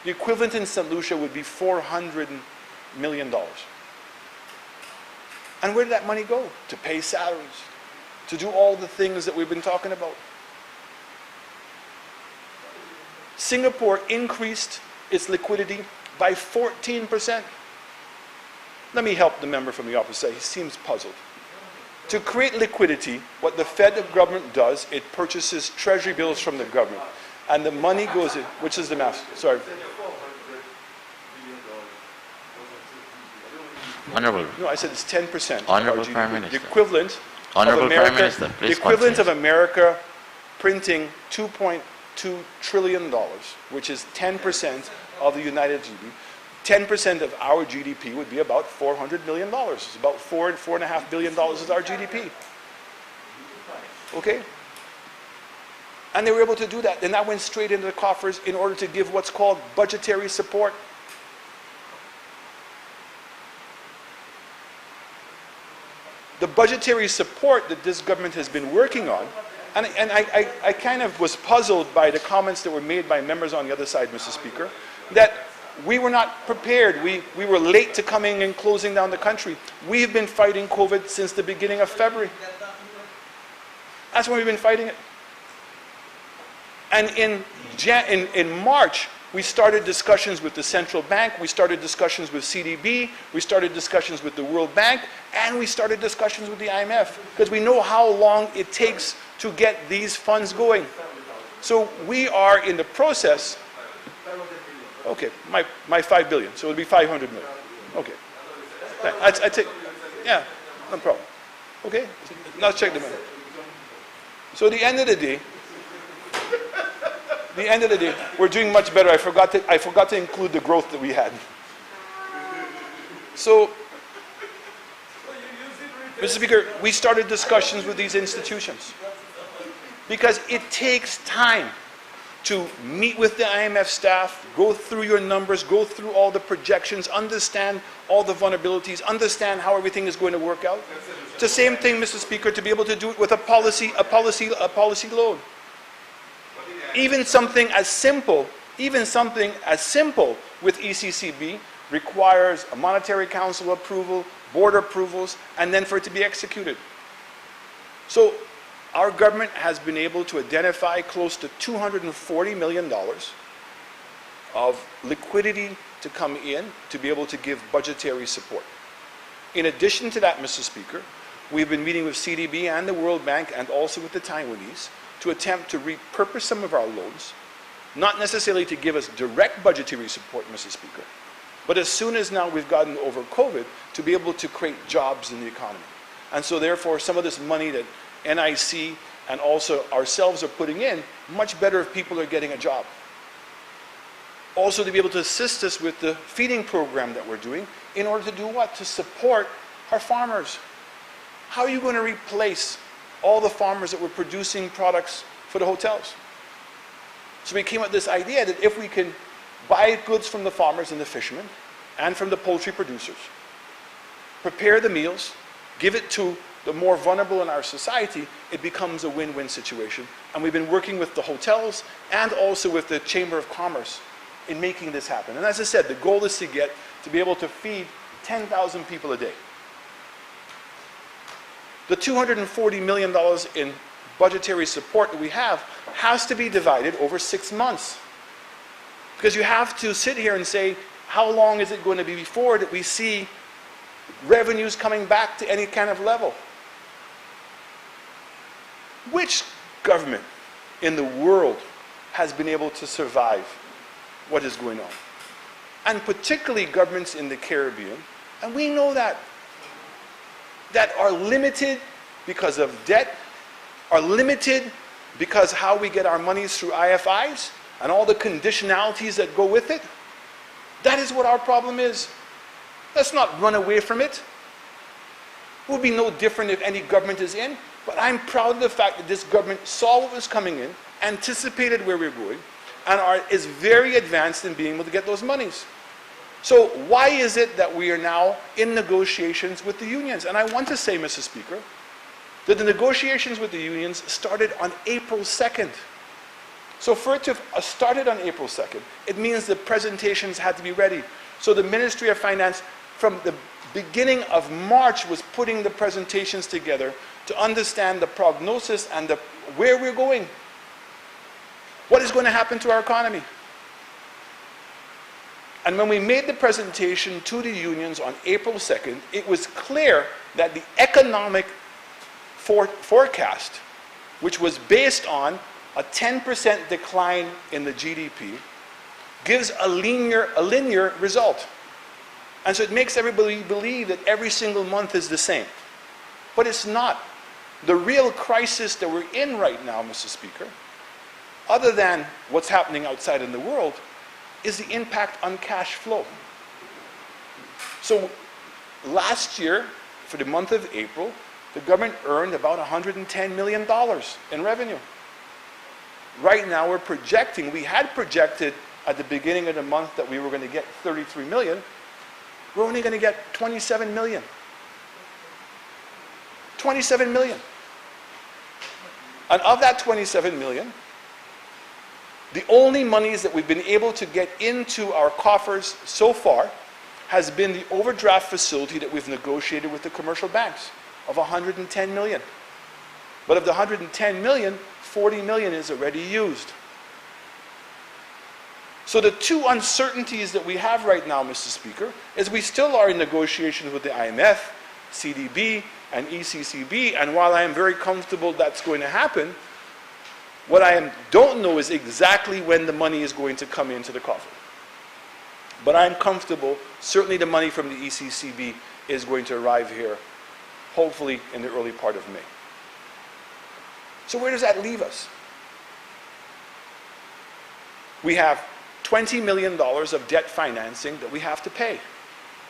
The equivalent in St. Lucia would be $400 million. And where did that money go? To pay salaries, to do all the things that we've been talking about. Singapore increased its liquidity by 14%. Let me help the member from the opposite. He seems puzzled. To create liquidity, what the federal government does, it purchases treasury bills from the government. And the money goes in, which is the math? Sorry. Honorable. No, I said it's 10%. Honorable Prime Minister. The equivalent Honorable of America, Prime Minister, please the equivalent continue. of America printing $2.2 trillion, which is 10% of the United GDP. 10% of our GDP would be about $400 million. It's about $4.5 billion is our GDP. Okay? And they were able to do that. And that went straight into the coffers in order to give what's called budgetary support. The budgetary support that this government has been working on And I kind of was puzzled by the comments that were made by members on the other side, Mr. Speaker, that we were not prepared. We were late to coming and closing down the country. We've been fighting COVID since the beginning of February. That's when we've been fighting it. And in March, we started discussions with the central bank, we started discussions with CDB, we started discussions with the World Bank, and we started discussions with the IMF, because we know how long it takes to get these funds going. So we are in the process. Okay, my 5 billion, so it'll be 500 million. Okay. I take, yeah, no problem. Okay, now check the money. So at the end of the day, we're doing much better. I forgot to include the growth that we had. So, Mr. Speaker, we started discussions with these institutions because it takes time to meet with the IMF staff, go through your numbers, go through all the projections, understand all the vulnerabilities, understand how everything is going to work out. It's the same thing, Mr. Speaker, to be able to do it with a policy loan. Even something as simple with ECCB requires a monetary council approval, board approvals, and then for it to be executed. So our government has been able to identify close to $240 million of liquidity to come in to be able to give budgetary support. In addition to that, Mr. Speaker, we've been meeting with CDB and the World Bank and also with the Taiwanese to attempt to repurpose some of our loans, not necessarily to give us direct budgetary support, Mr. Speaker, but as soon as now we've gotten over COVID, to be able to create jobs in the economy. And so therefore, some of this money that NIC and also ourselves are putting in, much better if people are getting a job. Also to be able to assist us with the feeding program that we're doing in order to do what? To support our farmers. How are you going to replace all the farmers that were producing products for the hotels? So we came up with this idea that if we can buy goods from the farmers and the fishermen and from the poultry producers, prepare the meals, give it to the more vulnerable in our society, it becomes a win-win situation. And we've been working with the hotels and also with the Chamber of Commerce in making this happen. And as I said, the goal is to be able to feed 10,000 people a day. The $240 million in budgetary support that we have has to be divided over 6 months. Because you have to sit here and say, how long is it going to be before that we see revenues coming back to any kind of level? Which government in the world has been able to survive what is going on? And particularly governments in the Caribbean, and we know that are limited because of debt, are limited because how we get our monies through IFIs and all the conditionalities that go with it. That is what our problem is. Let's not run away from it. It would be no different if any government is in, but I'm proud of the fact that this government saw what was coming in, anticipated where we're going, and is very advanced in being able to get those monies. So why is it that we are now in negotiations with the unions? And I want to say, Mr. Speaker, that the negotiations with the unions started on April 2nd. So for it to have started on April 2nd, it means the presentations had to be ready. So the Ministry of Finance, from the beginning of March, was putting the presentations together to understand the prognosis and where we're going. What is going to happen to our economy? And when we made the presentation to the unions on April 2nd, it was clear that the economic forecast, which was based on a 10% decline in the GDP, gives a linear result. And so it makes everybody believe that every single month is the same. But it's not. The real crisis that we're in right now, Mr. Speaker, other than what's happening outside in the world, is the impact on cash flow. So last year, for the month of April, the government earned about $110 million in revenue. Right now we had projected at the beginning of the month that we were going to get 33 million. We're only going to get 27 million. 27 million. And of that 27 million, the only monies that we've been able to get into our coffers so far has been the overdraft facility that we've negotiated with the commercial banks of 110 million. But of the 110 million, 40 million is already used. So the two uncertainties that we have right now, Mr. Speaker, is we still are in negotiations with the IMF, CDB, and ECCB, and while I am very comfortable that's going to happen, what I don't know is exactly when the money is going to come into the coffers. But I'm comfortable, certainly the money from the ECCB is going to arrive here, hopefully in the early part of May. So where does that leave us? We have $20 million of debt financing that we have to pay,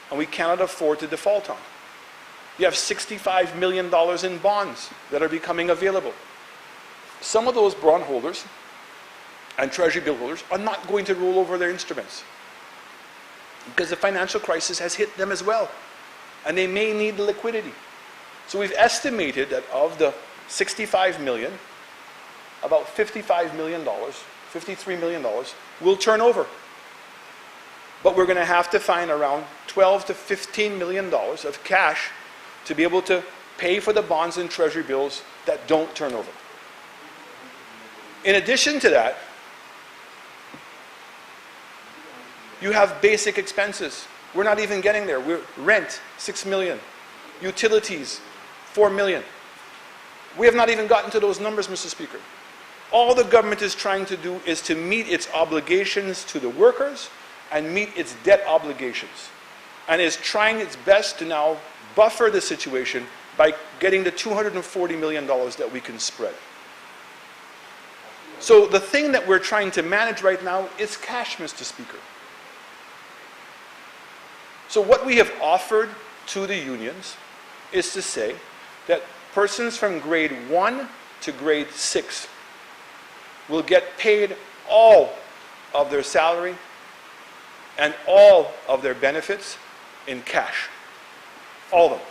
and we cannot afford to default on. You have $65 million in bonds that are becoming available. Some of those bond holders and treasury bill holders are not going to roll over their instruments because the financial crisis has hit them as well, and they may need the liquidity. So we've estimated that of the 65 million, about $55 million, $53 million will turn over. But we're going to have to find around $12 to $15 million of cash to be able to pay for the bonds and treasury bills that don't turn over. In addition to that, you have basic expenses. We're not even getting there. We're rent, $6 million. Utilities, $4 million. We have not even gotten to those numbers, Mr. Speaker. All the government is trying to do is to meet its obligations to the workers and meet its debt obligations, and is trying its best to now buffer the situation by getting the $240 million that we can spread. So the thing that we're trying to manage right now is cash, Mr. Speaker. So what we have offered to the unions is to say that persons from grade 1 to grade 6 will get paid all of their salary and all of their benefits in cash. All of them.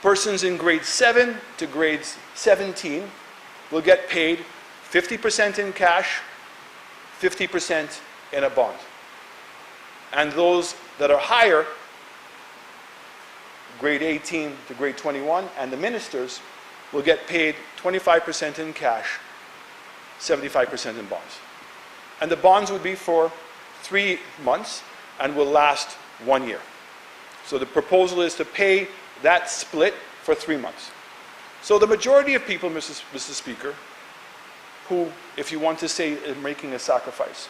Persons in grade 7 to grade 17 will get paid 50% in cash, 50% in a bond. And those that are higher, grade 18 to grade 21, and the ministers will get paid 25% in cash, 75% in bonds. And the bonds would be for 3 months and will last 1 year. So the proposal is to pay that split for 3 months. So the majority of people, Mr. Speaker, who, if you want to say, are making a sacrifice,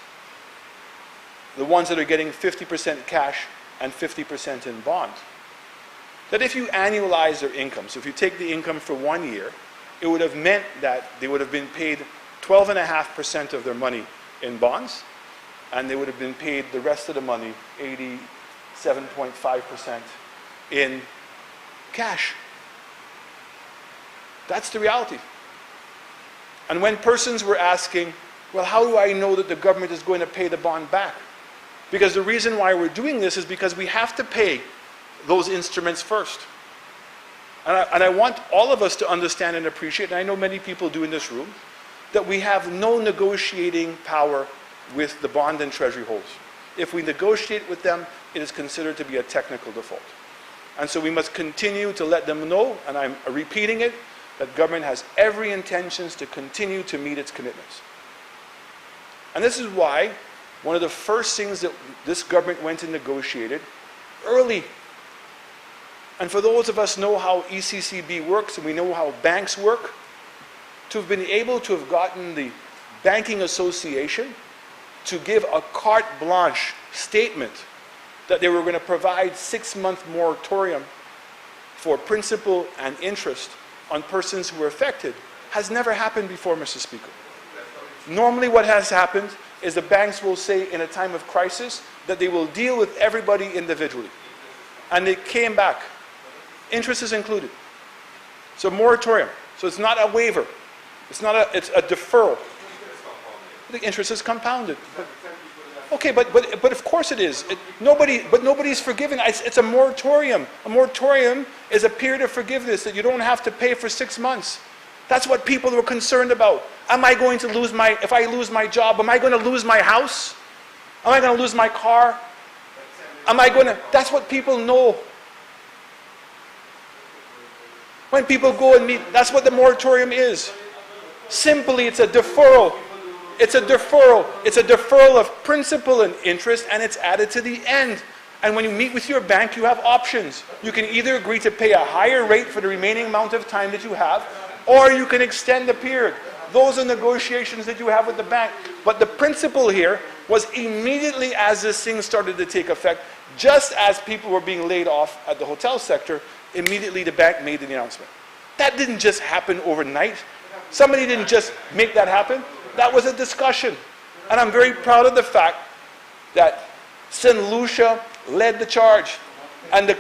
the ones that are getting 50% cash and 50% in bond, that if you annualize their income, so if you take the income for 1 year, it would have meant that they would have been paid 12.5% of their money in bonds, and they would have been paid the rest of the money, 87.5%, in cash. That's the reality. And when persons were asking, well, how do I know that the government is going to pay the bond back? Because the reason why we're doing this is because we have to pay those instruments first. And I want all of us to understand and appreciate, and I know many people do in this room, that we have no negotiating power with the bond and treasury holders. If we negotiate with them, it is considered to be a technical default. And so we must continue to let them know, and I'm repeating it, that government has every intentions to continue to meet its commitments. And this is why one of the first things that this government went and negotiated early. And for those of us who know how ECCB works and we know how banks work, to have been able to have gotten the Banking Association to give a carte blanche statement that they were going to provide 6-month moratorium for principal and interest on persons who were affected has never happened before, Mr. Speaker. Normally what has happened is the banks will say in a time of crisis that they will deal with everybody individually. And they came back. Interest is included. So moratorium. So it's not a waiver. It's a deferral. The interest is compounded. Okay, but of course it is. Nobody's forgiven. It's a moratorium. A moratorium is a period of forgiveness that you don't have to pay for 6 months. That's what people were concerned about. Am I going to lose if I lose my job, am I going to lose my house? Am I going to lose my car? That's what people know. When people go and meet, that's what the moratorium is. Simply, it's a deferral. It's a deferral. It's a deferral of principal and interest, and it's added to the end. And when you meet with your bank, you have options. You can either agree to pay a higher rate for the remaining amount of time that you have, or you can extend the period. Those are negotiations that you have with the bank. But the principle here was immediately as this thing started to take effect, just as people were being laid off at the hotel sector, immediately the bank made the announcement. That didn't just happen overnight. Somebody didn't just make that happen. That was a discussion. And I'm very proud of the fact that St. Lucia led the charge. And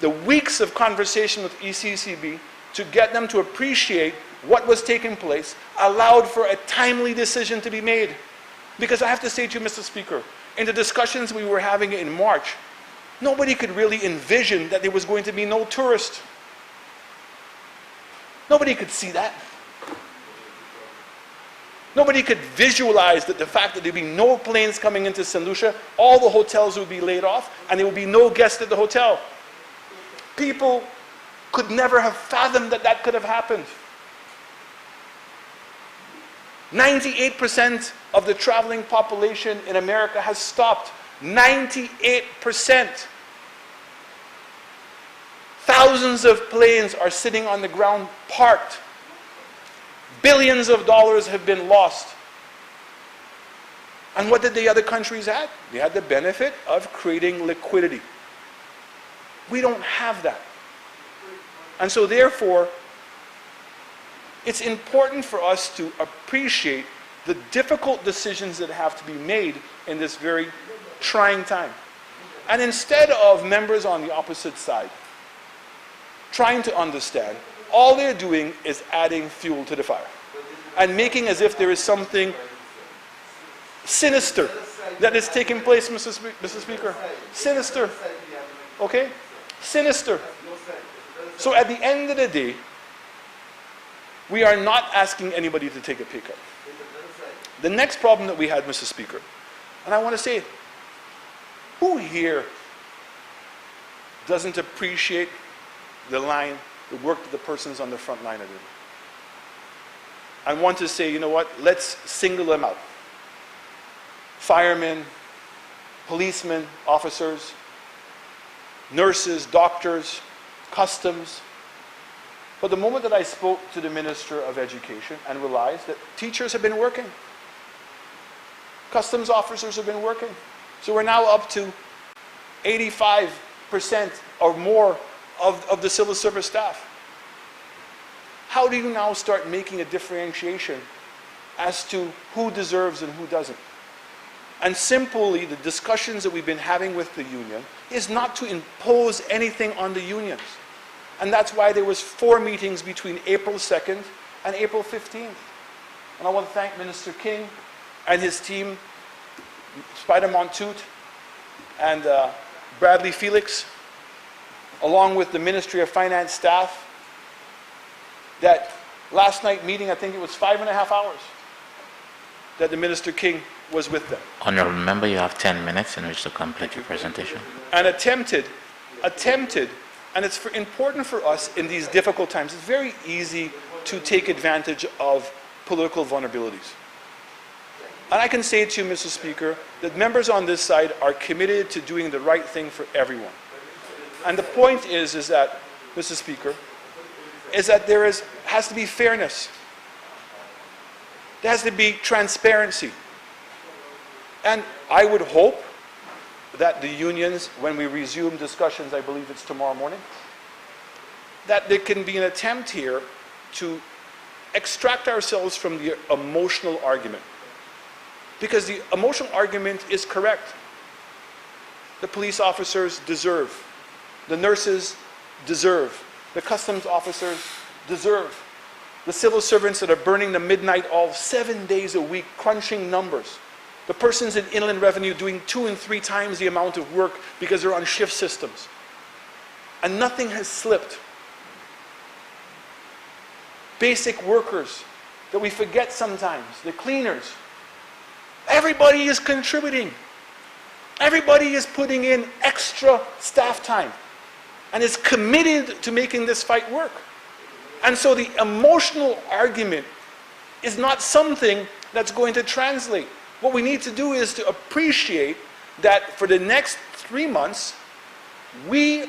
the weeks of conversation with ECCB to get them to appreciate what was taking place allowed for a timely decision to be made. Because I have to say to you, Mr. Speaker, in the discussions we were having in March, nobody could really envision that there was going to be no tourist. Nobody could see that. Nobody could visualize that the fact that there'd be no planes coming into St. Lucia, all the hotels would be laid off, and there would be no guests at the hotel. People could never have fathomed that that could have happened. 98% of the traveling population in America has stopped. 98%. Thousands of planes are sitting on the ground parked. Billions of dollars have been lost. And what did the other countries have? They had the benefit of creating liquidity. We don't have that. And so therefore, it's important for us to appreciate the difficult decisions that have to be made in this very trying time. And instead of members on the opposite side trying to understand, all they're doing is adding fuel to the fire and making as if there is something sinister that is taking place, Mr. Speaker. Sinister. Okay? Sinister. So at the end of the day, we are not asking anybody to take a pay cut. The next problem that we had, Mr. Speaker, and I want to say, who here doesn't appreciate the work that the persons on the front line are doing? I want to say, you know what, let's single them out. Firemen, policemen, officers, nurses, doctors, customs. But the moment that I spoke to the Minister of Education and realized that teachers have been working, customs officers have been working. So we're now up to 85% or more of the civil service staff. How do you now start making a differentiation as to who deserves and who doesn't? And simply, the discussions that we've been having with the union is not to impose anything on the unions. And that's why there was 4 meetings between April 2nd and April 15th. And I want to thank Minister King and his team, Spider Montoute and Bradley Felix, along with the Ministry of Finance staff. That last night meeting, I think it was 5.5 hours that the Minister King was with them. Honourable Member, you have 10 minutes in which to complete your presentation. And attempted, and it's important for us in these difficult times. It's very easy to take advantage of political vulnerabilities. And I can say to you, Mr. Speaker, that members on this side are committed to doing the right thing for everyone. And the point is that, Mr. Speaker, is that there has to be fairness. There has to be transparency. And I would hope that the unions, when we resume discussions, I believe it's tomorrow morning, that there can be an attempt here to extract ourselves from the emotional argument. Because the emotional argument is correct. The police officers deserve. The nurses deserve. The customs officers deserve. The civil servants that are burning the midnight oil 7 days a week, crunching numbers, The persons in inland revenue doing 2 and 3 times the amount of work because they're on shift systems. And nothing has slipped. Basic workers that we forget sometimes, the cleaners. Everybody is contributing. Everybody is putting in extra staff time and is committed to making this fight work. And so the emotional argument is not something that's going to translate. What we need to do is to appreciate that for the next 3 months, we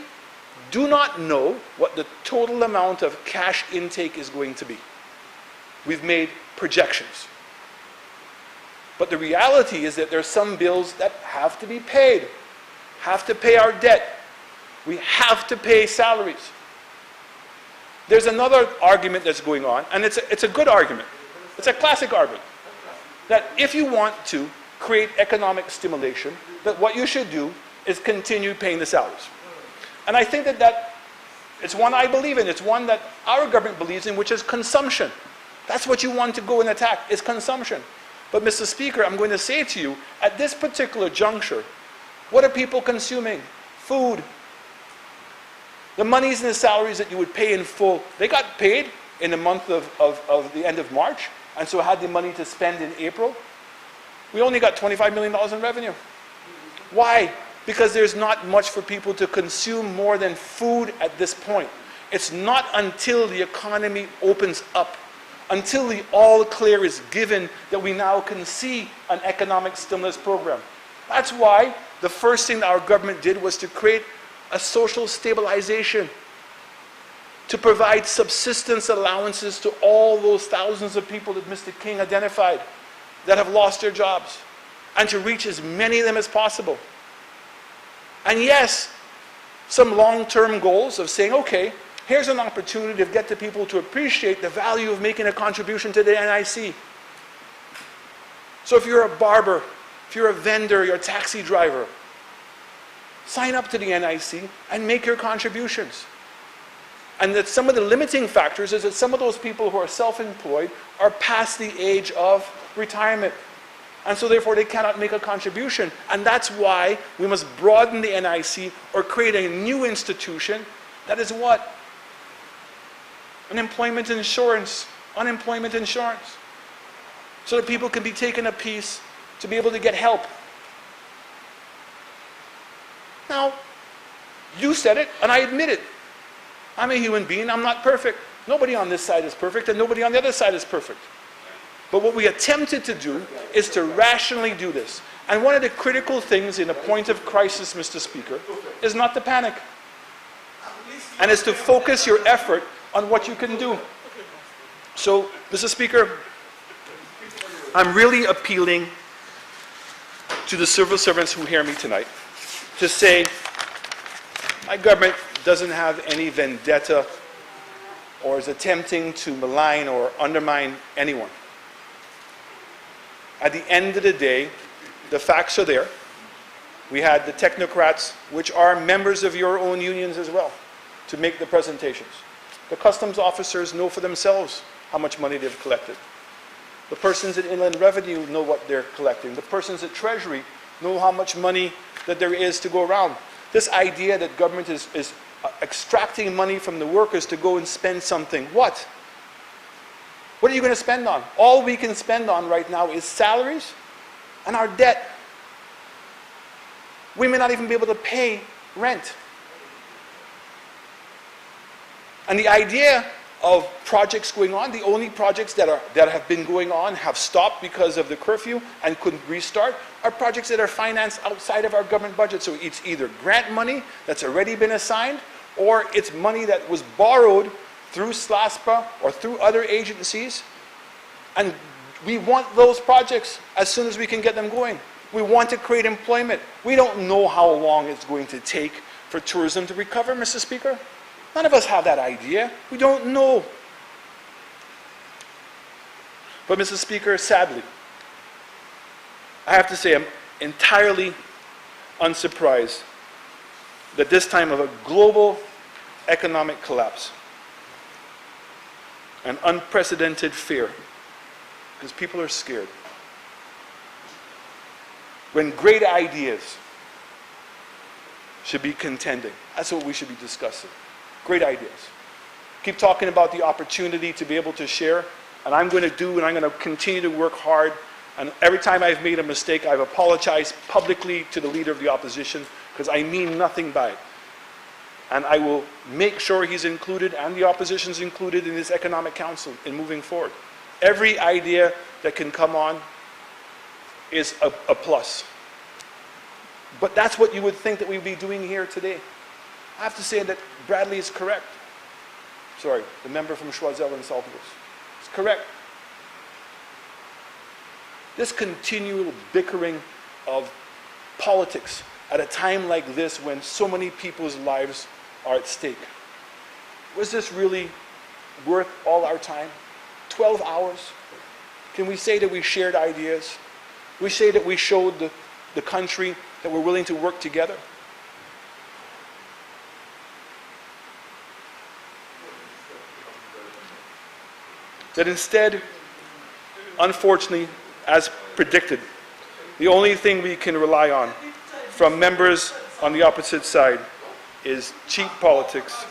do not know what the total amount of cash intake is going to be. We've made projections. But the reality is that there are some bills that have to be paid, have to pay our debt. We have to pay salaries. There's another argument that's going on, and it's a good argument. It's a classic argument. That if you want to create economic stimulation, that what you should do is continue paying the salaries. And I think that it's one I believe in. It's one that our government believes in, which is consumption. That's what you want to go and attack, is consumption. But Mr. Speaker, I'm going to say to you, at this particular juncture, what are people consuming? Food. The monies and the salaries that you would pay in full, they got paid in the month of the end of March, and so had the money to spend in April. We only got $25 million in revenue. Why? Because there's not much for people to consume more than food at this point. It's not until the economy opens up, until the all clear is given, that we now can see an economic stimulus program. That's why the first thing that our government did was to create a social stabilization, to provide subsistence allowances to all those thousands of people that Mr. King identified that have lost their jobs, and to reach as many of them as possible. And yes, some long-term goals of saying, okay, here's an opportunity to get the people to appreciate the value of making a contribution to the NIC. So if you're a barber, if you're a vendor, you're a taxi driver, sign up to the NIC and make your contributions. And that some of the limiting factors is that some of those people who are self-employed are past the age of retirement. And so therefore they cannot make a contribution. And that's why we must broaden the NIC or create a new institution that is what? Unemployment insurance. So that people can be taken a piece to be able to get help. Now, you said it, and I admit it. I'm a human being, I'm not perfect. Nobody on this side is perfect, and nobody on the other side is perfect. But what we attempted to do is to rationally do this. And one of the critical things in a point of crisis, Mr. Speaker, is not to panic. And is to focus your effort on what you can do. So, Mr. Speaker, I'm really appealing to the civil servants who hear me tonight to say, my government doesn't have any vendetta or is attempting to malign or undermine anyone. At the end of the day, the facts are there. We had the technocrats, which are members of your own unions as well, to make the presentations. The customs officers know for themselves how much money they've collected. The persons in inland revenue know what they're collecting. The persons at Treasury know how much money that there is to go around. This idea that government is extracting money from the workers to go and spend something. What? What are you going to spend on? All we can spend on right now is salaries and our debt. We may not even be able to pay rent. And the idea of projects going on, the only projects that have been going on have stopped because of the curfew and couldn't restart, are projects that are financed outside of our government budget. So it's either grant money that's already been assigned, or it's money that was borrowed through SLASPA or through other agencies. And we want those projects as soon as we can get them going. We want to create employment. We don't know how long it's going to take for tourism to recover, Mr. Speaker. None of us have that idea. We don't know. But Mr. Speaker, sadly, I have to say I'm entirely unsurprised that this time of a global economic collapse, an unprecedented fear, because people are scared, when great ideas should be contending. That's what we should be discussing. Great ideas. Keep talking about the opportunity to be able to share, and I'm going to continue to work hard. And every time I've made a mistake, I've apologized publicly to the leader of the opposition, because I mean nothing by it. And I will make sure he's included and the opposition's included in this economic council in moving forward. Every idea that can come on is a plus. But that's what you would think that we'd be doing here today. I have to say that Bradley is correct. Sorry, the member from Choiseul and Saltcoast. It's correct. This continual bickering of politics at a time like this when so many people's lives are at stake. Was this really worth all our time? 12 hours? Can we say that we shared ideas? We say that we showed the country that we're willing to work together? That instead, unfortunately, as predicted, the only thing we can rely on from members on the opposite side is cheap politics,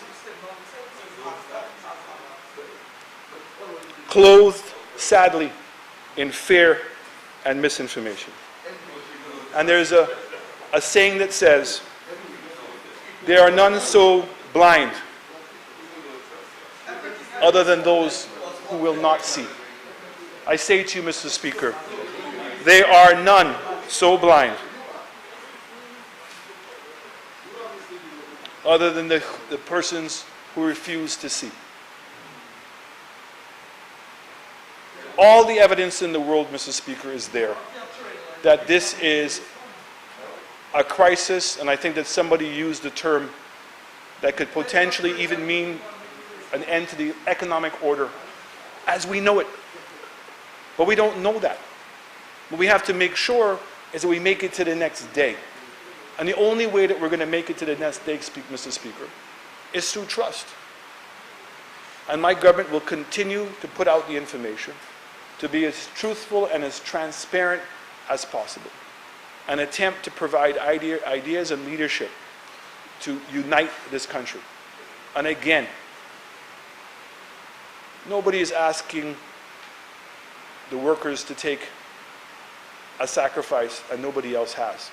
clothed, sadly, in fear and misinformation. And there's a saying that says, there are none so blind other than those who will not see. I say to you, Mr. Speaker, there are none so blind other than the persons who refuse to see. All the evidence in the world, Mr. Speaker, is there that this is a crisis, and I think that somebody used the term that could potentially even mean an end to the economic order as we know it. But we don't know that. What we have to make sure is that we make it to the next day. And the only way that we're going to make it to the next day, Mr. Speaker, is through trust. And my government will continue to put out the information, to be as truthful and as transparent as possible, and attempt to provide ideas and leadership to unite this country. And again, nobody is asking the workers to take a sacrifice and nobody else has.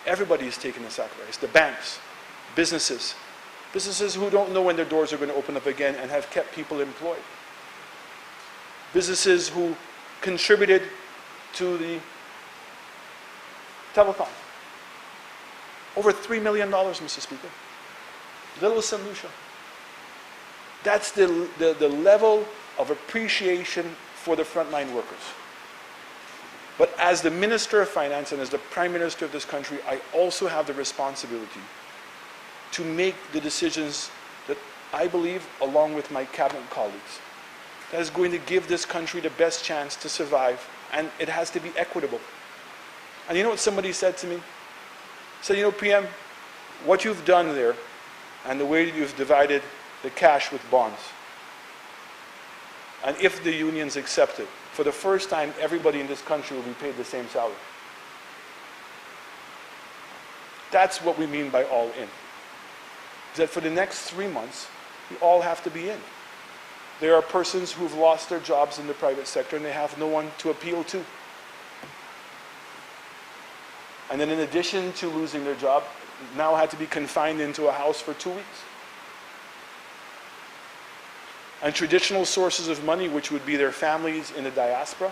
Everybody is taking a sacrifice. The banks, businesses who don't know when their doors are going to open up again and have kept people employed. Businesses who contributed to the telethon. Over $3 million, Mr. Speaker. Little St. Lucia. That's the level of appreciation for the frontline workers. But as the Minister of Finance and as the Prime Minister of this country, I also have the responsibility to make the decisions that I believe, along with my cabinet colleagues, that is going to give this country the best chance to survive, and it has to be equitable. And you know what somebody said to me? Said, you know, PM, what you've done there and the way that you've divided the cash with bonds, and if the unions accept it, for the first time, everybody in this country will be paid the same salary. That's what we mean by all in. Is that for the next 3 months, we all have to be in. There are persons who've lost their jobs in the private sector and they have no one to appeal to. And then in addition to losing their job, now had to be confined into a house for 2 weeks. And traditional sources of money, which would be their families in the diaspora,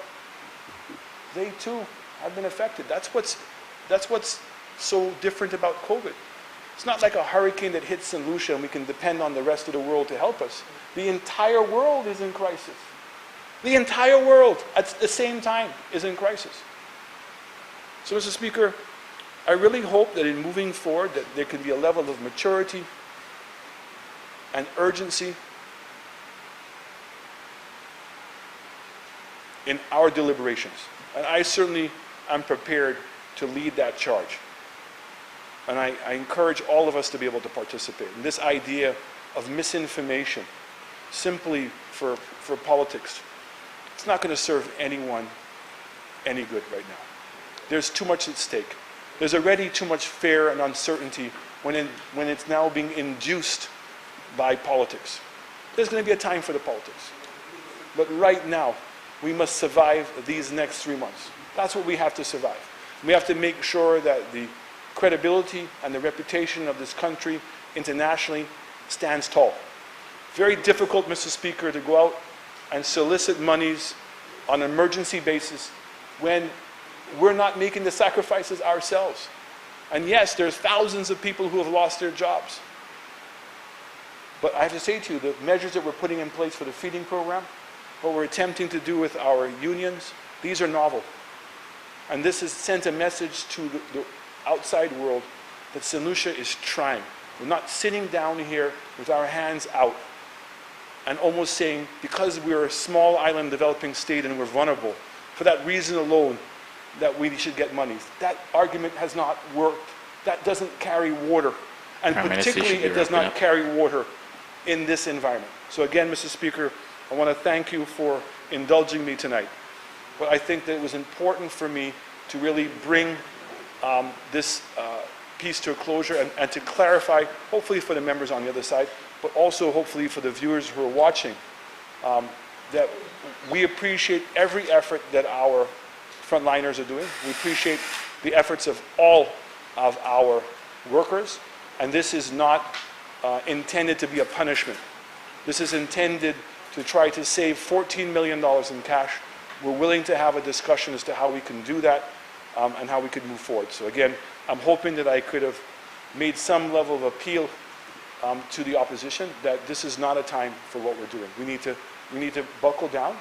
they too have been affected. That's what's so different about COVID. It's not like a hurricane that hits St. Lucia and we can depend on the rest of the world to help us. The entire world is in crisis. The entire world at the same time is in crisis. So, Mr. Speaker, I really hope that in moving forward that there can be a level of maturity and urgency in our deliberations. And I certainly am prepared to lead that charge. And I encourage all of us to be able to participate. And this idea of misinformation simply for politics, it's not going to serve anyone any good right now. there's too much at stake. There's already too much fear and uncertainty when it's now being induced by politics. There's going to be a time for the politics. But right now, we must survive these next 3 months. That's what we have to survive. We have to make sure that the credibility and the reputation of this country internationally stands tall. Very difficult, Mr. Speaker, to go out and solicit monies on an emergency basis when we're not making the sacrifices ourselves. And yes, there's thousands of people who have lost their jobs. But I have to say to you, the measures that we're putting in place for the feeding program, what we're attempting to do with our unions, these are novel. And this has sent a message to the outside world that St. Lucia is trying. We're not sitting down here with our hands out and almost saying, because we're a small island developing state and we're vulnerable, for that reason alone, that we should get money. That argument has not worked. That doesn't carry water. And particularly, it does not carry water in this environment. So again, Mr. Speaker, I want to thank you for indulging me tonight. But I think that it was important for me to really bring this piece to a closure and to clarify, hopefully for the members on the other side, but also hopefully for the viewers who are watching, that we appreciate every effort that our frontliners are doing. We appreciate the efforts of all of our workers, and this is not intended to be a punishment. This is intended to try to save $14 million in cash. We're willing to have a discussion as to how we can do that and how we could move forward. So again, I'm hoping that I could have made some level of appeal to the opposition that this is not a time for what we're doing. We need to buckle down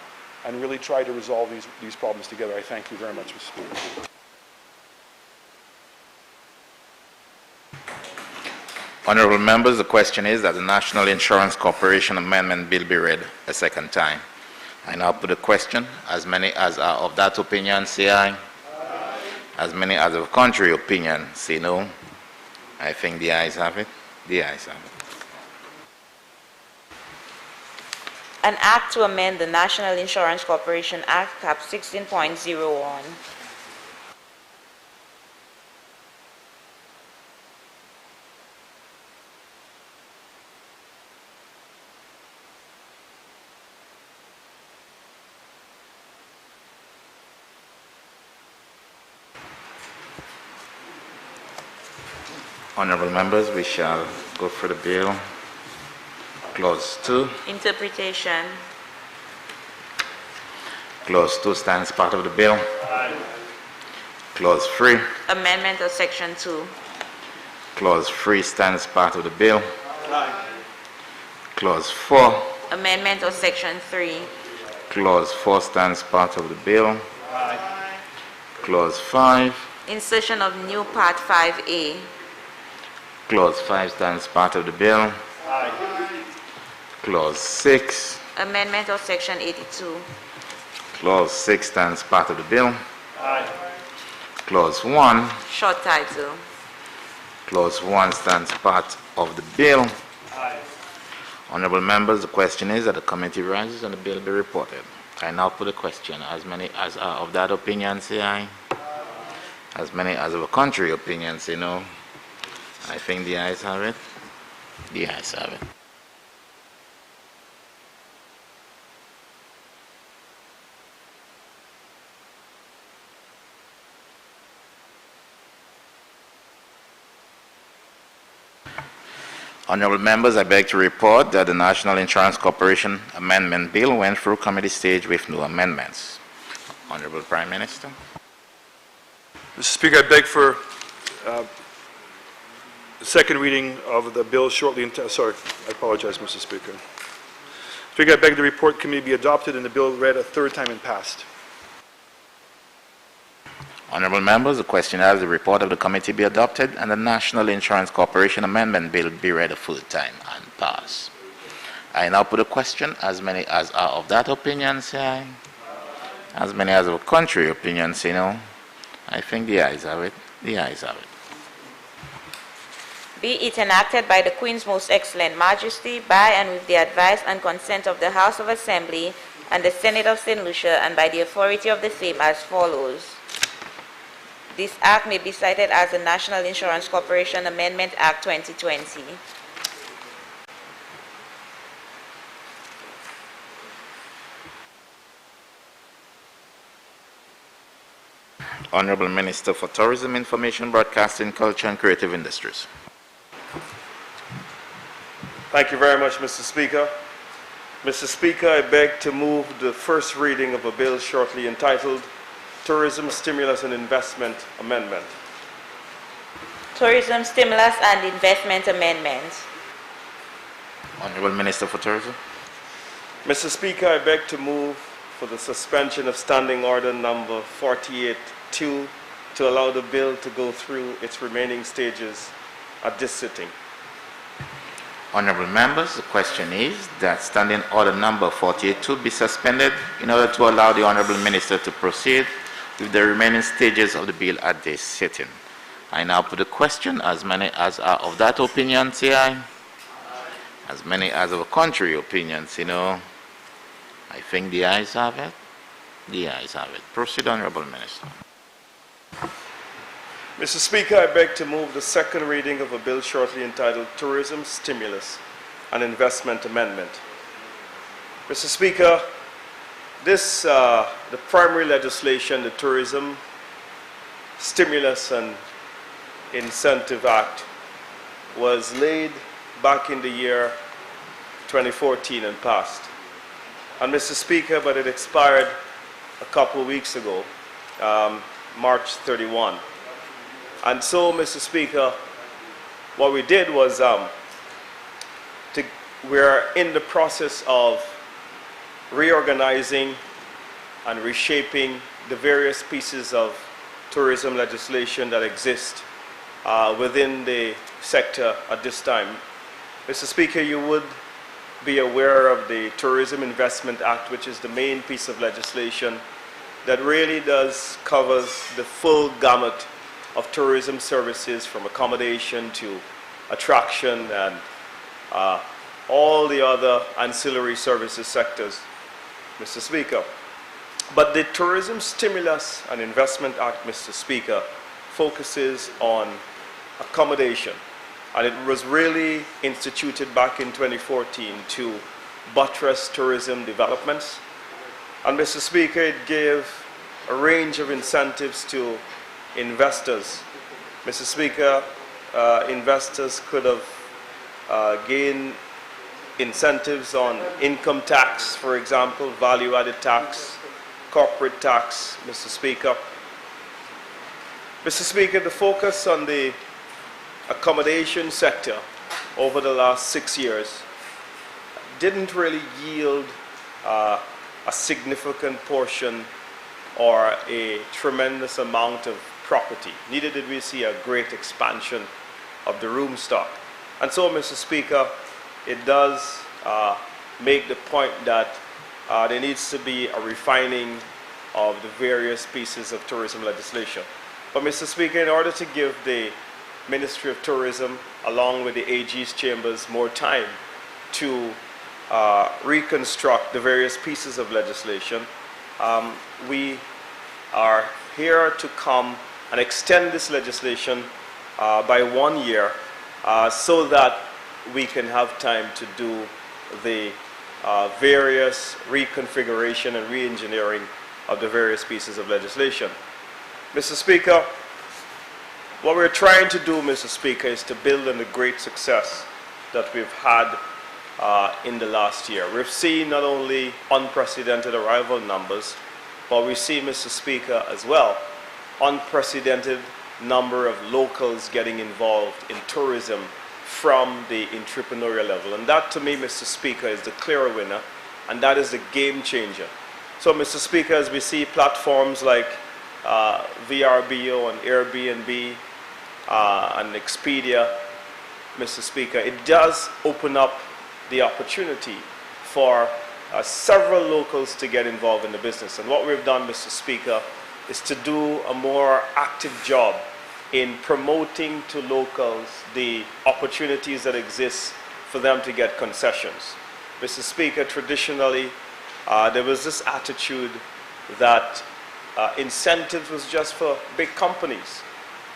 and really try to resolve these problems together. I thank you very much, Mr. Speaker. Honourable members, the question is that the National Insurance Corporation Amendment Bill be read a second time. I now put the question. As many as are of that opinion, say aye. Aye. As many as of contrary opinion, say no. I think the ayes have it. The ayes have it. An act to amend the National Insurance Corporation Act, Cap 16.01. Honourable members, we shall go for the bill. Clause 2. Interpretation. Clause 2 stands part of the bill. Aye. Clause 3. Amendment of Section 2. Clause 3 stands part of the bill. Aye. Clause 4. Amendment of Section 3. Clause 4 stands part of the bill. Aye. Clause 5. Insertion of new Part 5A. Clause 5 stands part of the bill. Aye. Clause 6. Amendment of Section 82. Clause 6 stands part of the bill. Aye. Clause 1. Short title. Clause 1 stands part of the bill. Aye. Honourable members, the question is that the committee rises and the bill be reported. I now put the question. As many as are of that opinion, say aye. As many as of a contrary opinion, say no. I think the ayes have it. The ayes have it. Honourable members, I beg to report that the National Insurance Corporation Amendment Bill went through committee stage with no amendments. Honourable Prime Minister. Mr. Speaker, I beg for the second reading of the bill shortly. Sorry, I apologize, Mr. Speaker. Speaker, I beg the report committee be adopted and the bill read a third time and passed. Honourable members, the question has the report of the committee be adopted and the National Insurance Corporation Amendment Bill be read a full time and pass. I now put a question. As many as are of that opinion, say aye. As many as of a contrary opinion, say no. I think the ayes have it. The ayes have it. Be it enacted by the Queen's Most Excellent Majesty, by and with the advice and consent of the House of Assembly and the Senate of St. Lucia, and by the authority of the same as follows. This act may be cited as the National Insurance Corporation Amendment Act 2020. Honorable Minister for Tourism, Information, Broadcasting, Culture and Creative Industries. Thank you very much, Mr. Speaker. Mr. Speaker, I beg to move the first reading of a bill shortly entitled Tourism Stimulus and Investment Amendment. Tourism Stimulus and Investment Amendment. Honorable Minister for Tourism. Mr. Speaker, I beg to move for the suspension of Standing Order number 48-2 to allow the bill to go through its remaining stages at this sitting. Honorable members, the question is that Standing Order number 48-2 be suspended in order to allow the Honorable Minister to proceed with the remaining stages of the bill at this sitting. I now put the question. As many as are of that opinion, say aye. As many as of a contrary opinion, say no. I think the ayes have it. The ayes have it. Proceed, Honorable Minister. Mr. Speaker, I beg to move the second reading of a bill shortly entitled Tourism Stimulus and Investment Amendment. Mr. Speaker, the primary legislation, the Tourism Stimulus and Incentive Act, was laid back in the year 2014 and passed. And Mr. Speaker, but it expired a couple of weeks ago, March 31. And so, Mr. Speaker, what we did was we're in the process of reorganizing and reshaping the various pieces of tourism legislation that exist within the sector at this time. Mr. Speaker, you would be aware of the Tourism Investment Act, which is the main piece of legislation that really covers the full gamut of tourism services, from accommodation to attraction and all the other ancillary services sectors, Mr. Speaker. But the Tourism Stimulus and Investment Act, Mr. Speaker, focuses on accommodation. And it was really instituted back in 2014 to buttress tourism developments. And Mr. Speaker, it gave a range of incentives to investors. Mr. Speaker, investors could have gained incentives on income tax, for example, value-added tax, corporate tax, Mr. Speaker. Mr. Speaker, the focus on the accommodation sector over the last 6 years didn't really yield a significant portion or a tremendous amount of property. Neither did we see a great expansion of the room stock. And so, Mr. Speaker, it does make the point that there needs to be a refining of the various pieces of tourism legislation. But, Mr. Speaker, in order to give the Ministry of Tourism, along with the AG's chambers, more time to reconstruct the various pieces of legislation, we are here to come and extend this legislation by 1 year so that we can have time to do the various reconfiguration and re-engineering of the various pieces of legislation. Mr. Speaker, what we're trying to do, Mr. Speaker, is to build on the great success that we've had in the last year. We've seen not only unprecedented arrival numbers, but we see, Mr. Speaker, as well, unprecedented number of locals getting involved in tourism from the entrepreneurial level. And that, to me, Mr. Speaker, is the clear winner, and that is the game changer. So, Mr. Speaker, as we see platforms like VRBO and Airbnb and Expedia, Mr. Speaker, it does open up the opportunity for several locals to get involved in the business. And what we've done, Mr. Speaker, is to do a more active job in promoting to locals the opportunities that exist for them to get concessions. Mr. Speaker, traditionally, there was this attitude that incentives was just for big companies.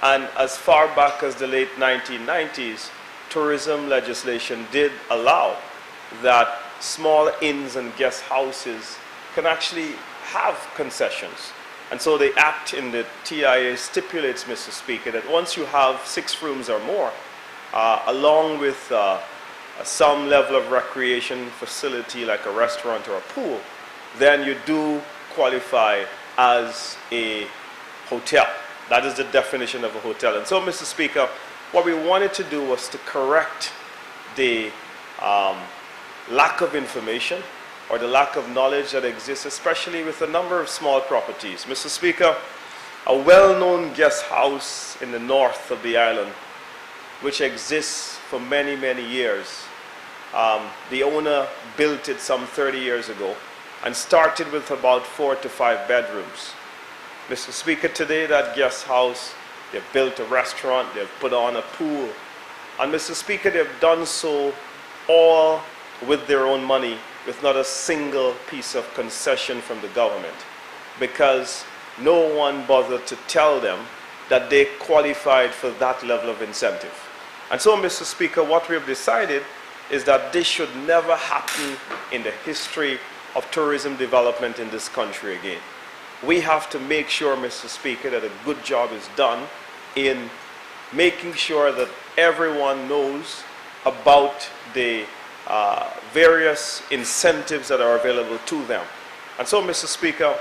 And as far back as the late 1990s, tourism legislation did allow that small inns and guest houses can actually have concessions. And so the act in the TIA stipulates, Mr. Speaker, that once you have 6 rooms or more, along with some level of recreation facility like a restaurant or a pool, then you do qualify as a hotel. That is the definition of a hotel. And so, Mr. Speaker, what we wanted to do was to correct the lack of information or the lack of knowledge that exists, especially with a number of small properties. Mr. Speaker, a well-known guest house in the north of the island, which exists for many, many years, the owner built it some 30 years ago and started with about 4 to 5 bedrooms. Mr. Speaker, today that guest house, they've built a restaurant, they've put on a pool, and Mr. Speaker, they've done so all with their own money, with not a single piece of concession from the government, because no one bothered to tell them that they qualified for that level of incentive. And so, Mr. Speaker, what we have decided is that this should never happen in the history of tourism development in this country again. We have to make sure, Mr. Speaker, that a good job is done in making sure that everyone knows about the various incentives that are available to them. And so, Mr. Speaker,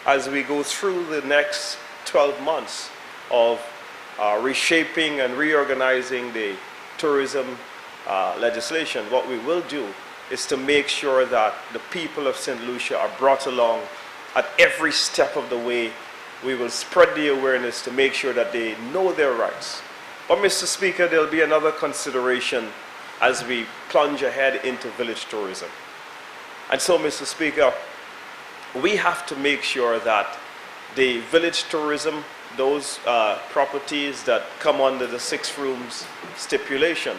as we go through the next 12 months of reshaping and reorganizing the tourism legislation, what we will do is to make sure that the people of St. Lucia are brought along at every step of the way. We will spread the awareness to make sure that they know their rights. But, Mr. Speaker, there'll be another consideration as we plunge ahead into village tourism. And so, Mr. Speaker, we have to make sure that the village tourism, those properties that come under the 6 rooms stipulation,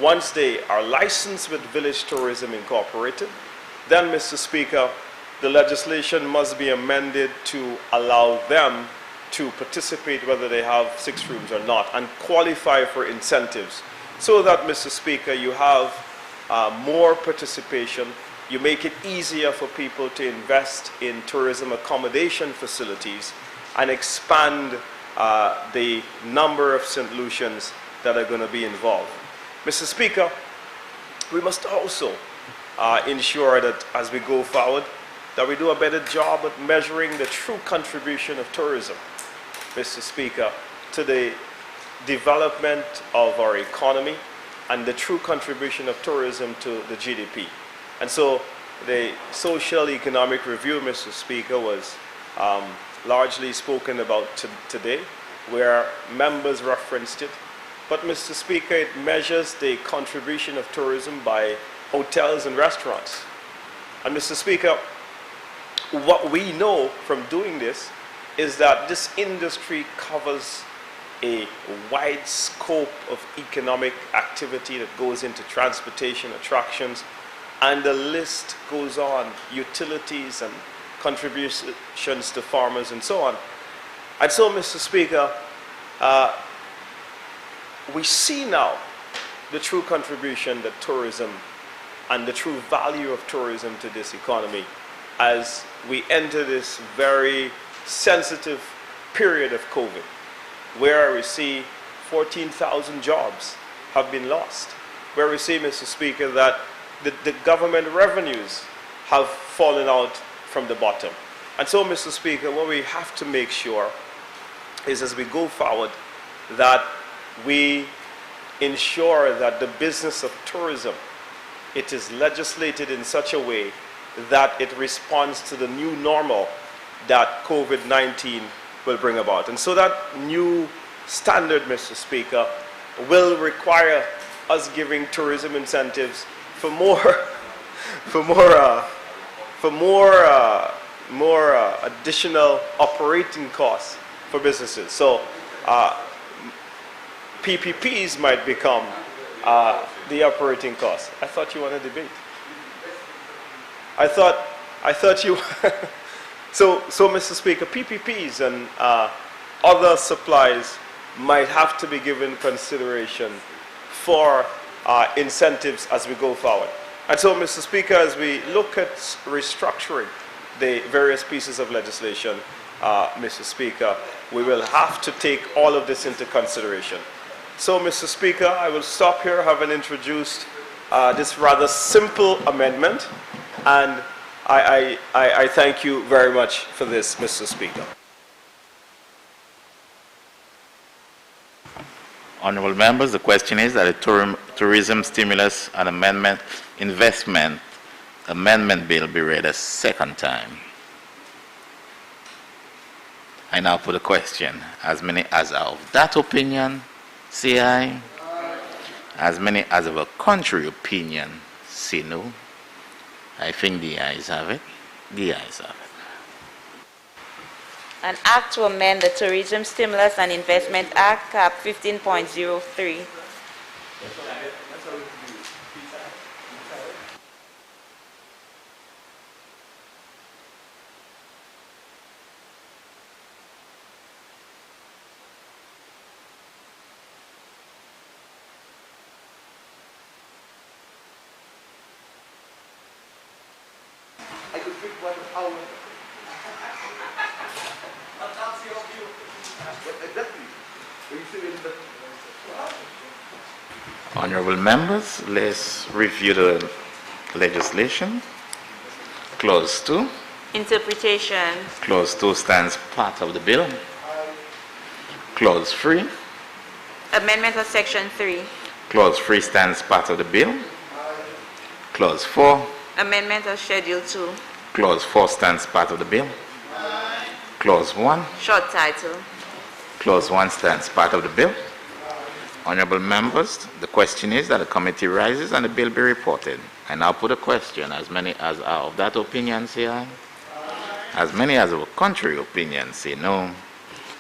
once they are licensed with Village Tourism Incorporated, then, Mr. Speaker, the legislation must be amended to allow them to participate whether they have 6 rooms or not and qualify for incentives, so that, Mr. Speaker, you have more participation. You make it easier for people to invest in tourism accommodation facilities and expand the number of St. Lucians that are going to be involved. Mr. Speaker, we must also ensure that as we go forward, that we do a better job at measuring the true contribution of tourism, Mr. Speaker, to the development of our economy and the true contribution of tourism to the GDP. And so the social economic review, Mr. Speaker, was largely spoken about today, where members referenced it. But, Mr. Speaker, it measures the contribution of tourism by hotels and restaurants. And, Mr. Speaker, what we know from doing this is that this industry covers a wide scope of economic activity that goes into transportation, attractions, and the list goes on, utilities and contributions to farmers and so on. And so, Mr. Speaker, we see now the true contribution that tourism and the true value of tourism to this economy as we enter this very sensitive period of COVID, where we see 14,000 jobs have been lost, where we see, Mr. Speaker, that the government revenues have fallen out from the bottom. And so, Mr. Speaker, what we have to make sure is, as we go forward, that we ensure that the business of tourism, it is legislated in such a way that it responds to the new normal that COVID-19 will bring about. And so that new standard, Mr. Speaker, will require us giving tourism incentives for more additional operating costs for businesses. So PPPs might become the operating costs. I thought you wanted to debate. I thought you So, Mr. Speaker, PPPs and other supplies might have to be given consideration for incentives as we go forward. And so, Mr. Speaker, as we look at restructuring the various pieces of legislation, Mr. Speaker, we will have to take all of this into consideration. So, Mr. Speaker, I will stop here, having introduced this rather simple amendment, and I thank you very much for this, Mr. Speaker. Honorable members, the question is that the Tourism Stimulus and Amendment Investment Amendment Bill be read a second time. I now put a question. As many as are of that opinion, say aye. As many as of a contrary opinion, say no. I think the ayes have it. The ayes have it. An act to amend the Tourism Stimulus and Investment Act, Cap 15.03. Honorable members, let's review the legislation. Clause 2. Interpretation. Clause 2 stands part of the bill. Clause 3. Amendment of Section 3. Clause 3 stands part of the bill. Clause 4. Amendment of Schedule 2. Clause 4 stands part of the bill. Clause 1. Short title. Clause 1 stands part of the bill. Honorable members, the question is that the committee rises and the bill be reported. I now put a question. As many as are of that opinion, say aye. As many as of a contrary opinion, say no.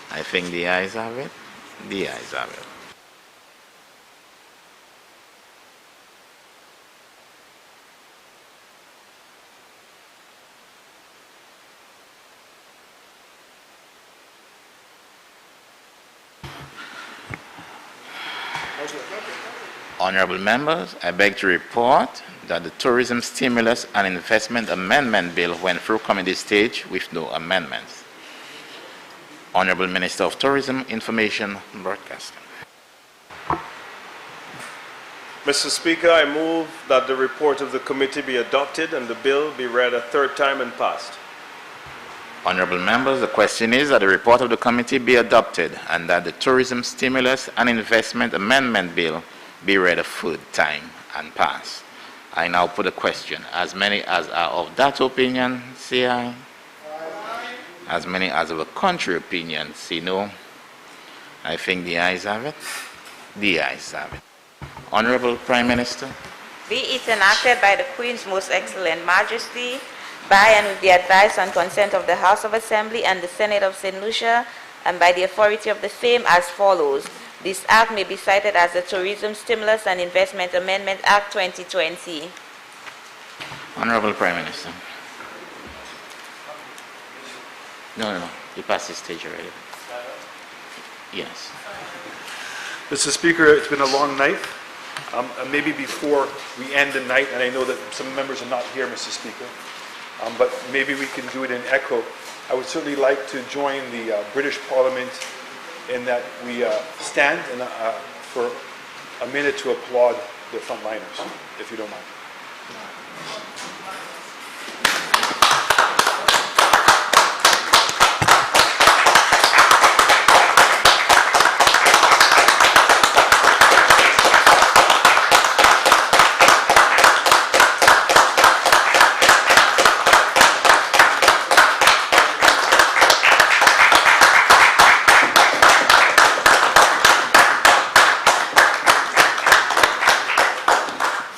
I think the ayes have it. The ayes have it. Honorable members, I beg to report that the Tourism Stimulus and Investment Amendment Bill went through committee stage with no amendments. Honorable Minister of Tourism, Information, and Broadcasting. Mr. Speaker, I move that the report of the committee be adopted and the bill be read a third time and passed. Honorable members, the question is that the report of the committee be adopted and that the Tourism Stimulus and Investment Amendment Bill be read a third time and passed. I now put a question. As many as are of that opinion, say aye. As many as of a contrary opinion, say no. I think the ayes have it. The ayes have it. Honorable Prime Minister. Be it enacted by the Queen's Most Excellent Majesty, by and with the advice and consent of the House of Assembly and the Senate of St. Lucia, and by the authority of the same as follows. This act may be cited as the Tourism Stimulus and Investment Amendment Act 2020. Honorable Prime Minister. No. He passed his stage already. Yes. Mr. Speaker, it's been a long night. Maybe before we end the night, and I know that some members are not here, Mr. Speaker, but maybe we can do it in echo. I would certainly like to join the British Parliament in that we stand for a minute to applaud the frontliners, if you don't mind.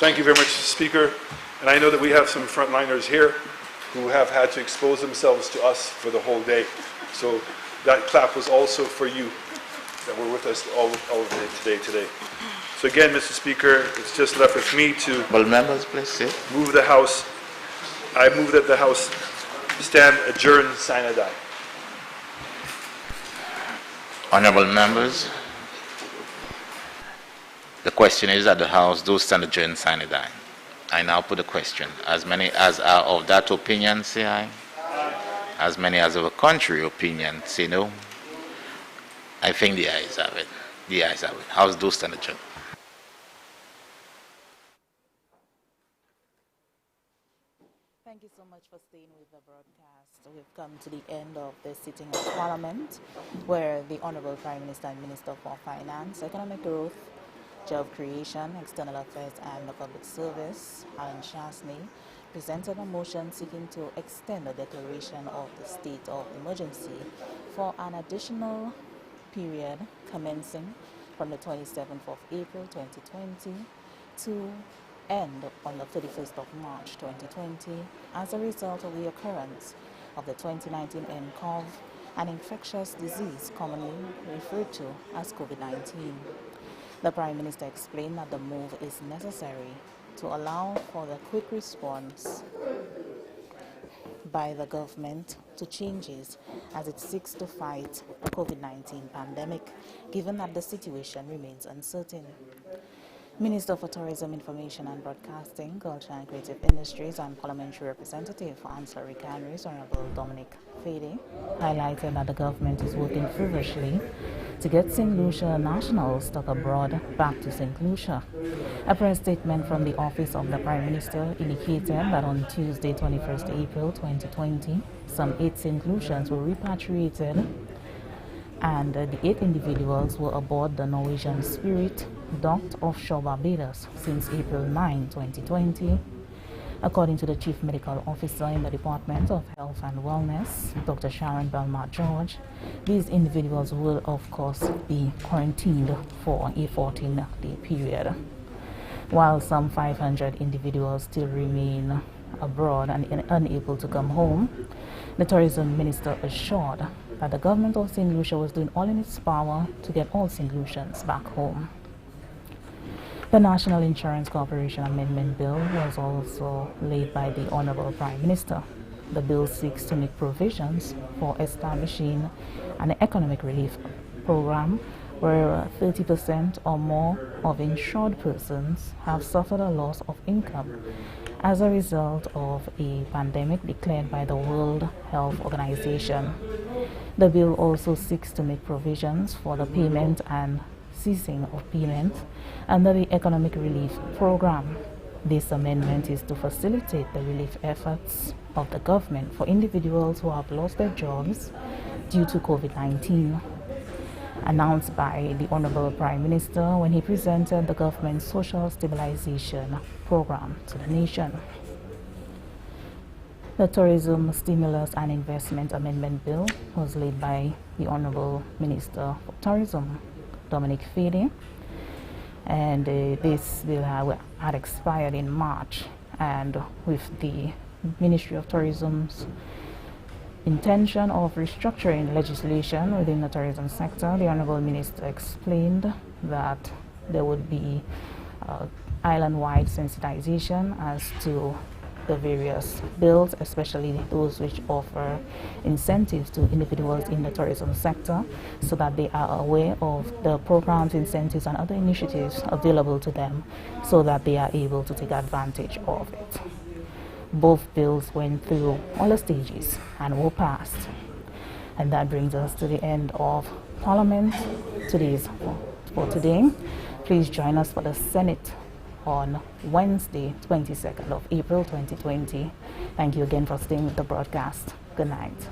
Thank you very much, Speaker. And I know that we have some frontliners here who have had to expose themselves to us for the whole day. So that clap was also for you that were with us all of the day today. So again, Mr. Speaker, it's just left with me to Well, members, please sit. move the House. I move that the House Stand adjourned, sine die. Honorable members, the question is that the House do stand adjourned sine die. I now put the question. As many as are of that opinion, say aye. As many as of a contrary opinion, say no. I think the ayes have it. The ayes have it. House do stand adjourned. Thank you so much for staying with the broadcast. We've come to the end of the sitting of Parliament, where the Honorable Prime Minister and Minister for Finance, Economic Growth, Job Creation, External Affairs and the Public Service, Alan Chasney, presented a motion seeking to extend the declaration of the state of emergency for an additional period commencing from the 27th of April 2020 to end on the 31st of March 2020 as a result of the occurrence of the 2019 nCoV, an infectious disease commonly referred to as COVID-19. The Prime Minister explained that the move is necessary to allow for the quick response by the government to changes as it seeks to fight the COVID-19 pandemic, given that the situation remains uncertain. Minister for Tourism, Information and Broadcasting, Culture and Creative Industries and Parliamentary Representative for Ancillary Canneries, Honorable Dominic Fede, highlighted that the government is working feverishly to get St. Lucia nationals stuck abroad back to St. Lucia. A press statement from the Office of the Prime Minister indicated that on Tuesday, 21st April 2020, some 8 St. Lucians were repatriated and the 8 individuals were aboard the Norwegian Spirit, docked offshore Barbados since April 9, 2020. According to the Chief Medical Officer in the Department of Health and Wellness, Dr. Sharon Belmar George, these individuals will, of course, be quarantined for a 14-day period. While some 500 individuals still remain abroad and unable to come home, the Tourism Minister assured that the government of St. Lucia was doing all in its power to get all St. Lucians back home. The National Insurance Corporation Amendment Bill was also laid by the Honorable Prime Minister. The bill seeks to make provisions for establishing an economic relief program where 30% or more of insured persons have suffered a loss of income as a result of a pandemic declared by the World Health Organization. The bill also seeks to make provisions for the payment and ceasing of payment under the Economic Relief Program. This amendment is to facilitate the relief efforts of the government for individuals who have lost their jobs due to COVID-19. Announced by the Honorable Prime Minister when he presented the government's Social Stabilization Program to the nation. The Tourism Stimulus and Investment Amendment Bill was laid by the Honorable Minister for Tourism, Dominic Fede, and this bill had expired in March, and with the Ministry of Tourism's intention of restructuring legislation within the tourism sector, the Honorable Minister explained that there would be island-wide sensitization as to the various bills, especially those which offer incentives to individuals in the tourism sector, so that they are aware of the programs, incentives, and other initiatives available to them, so that they are able to take advantage of it. Both bills went through all the stages and were passed. And that brings us to the end of Parliament for today. Please join us for the Senate on Wednesday, 22nd of April 2020. Thank you again for staying with the broadcast. Good night.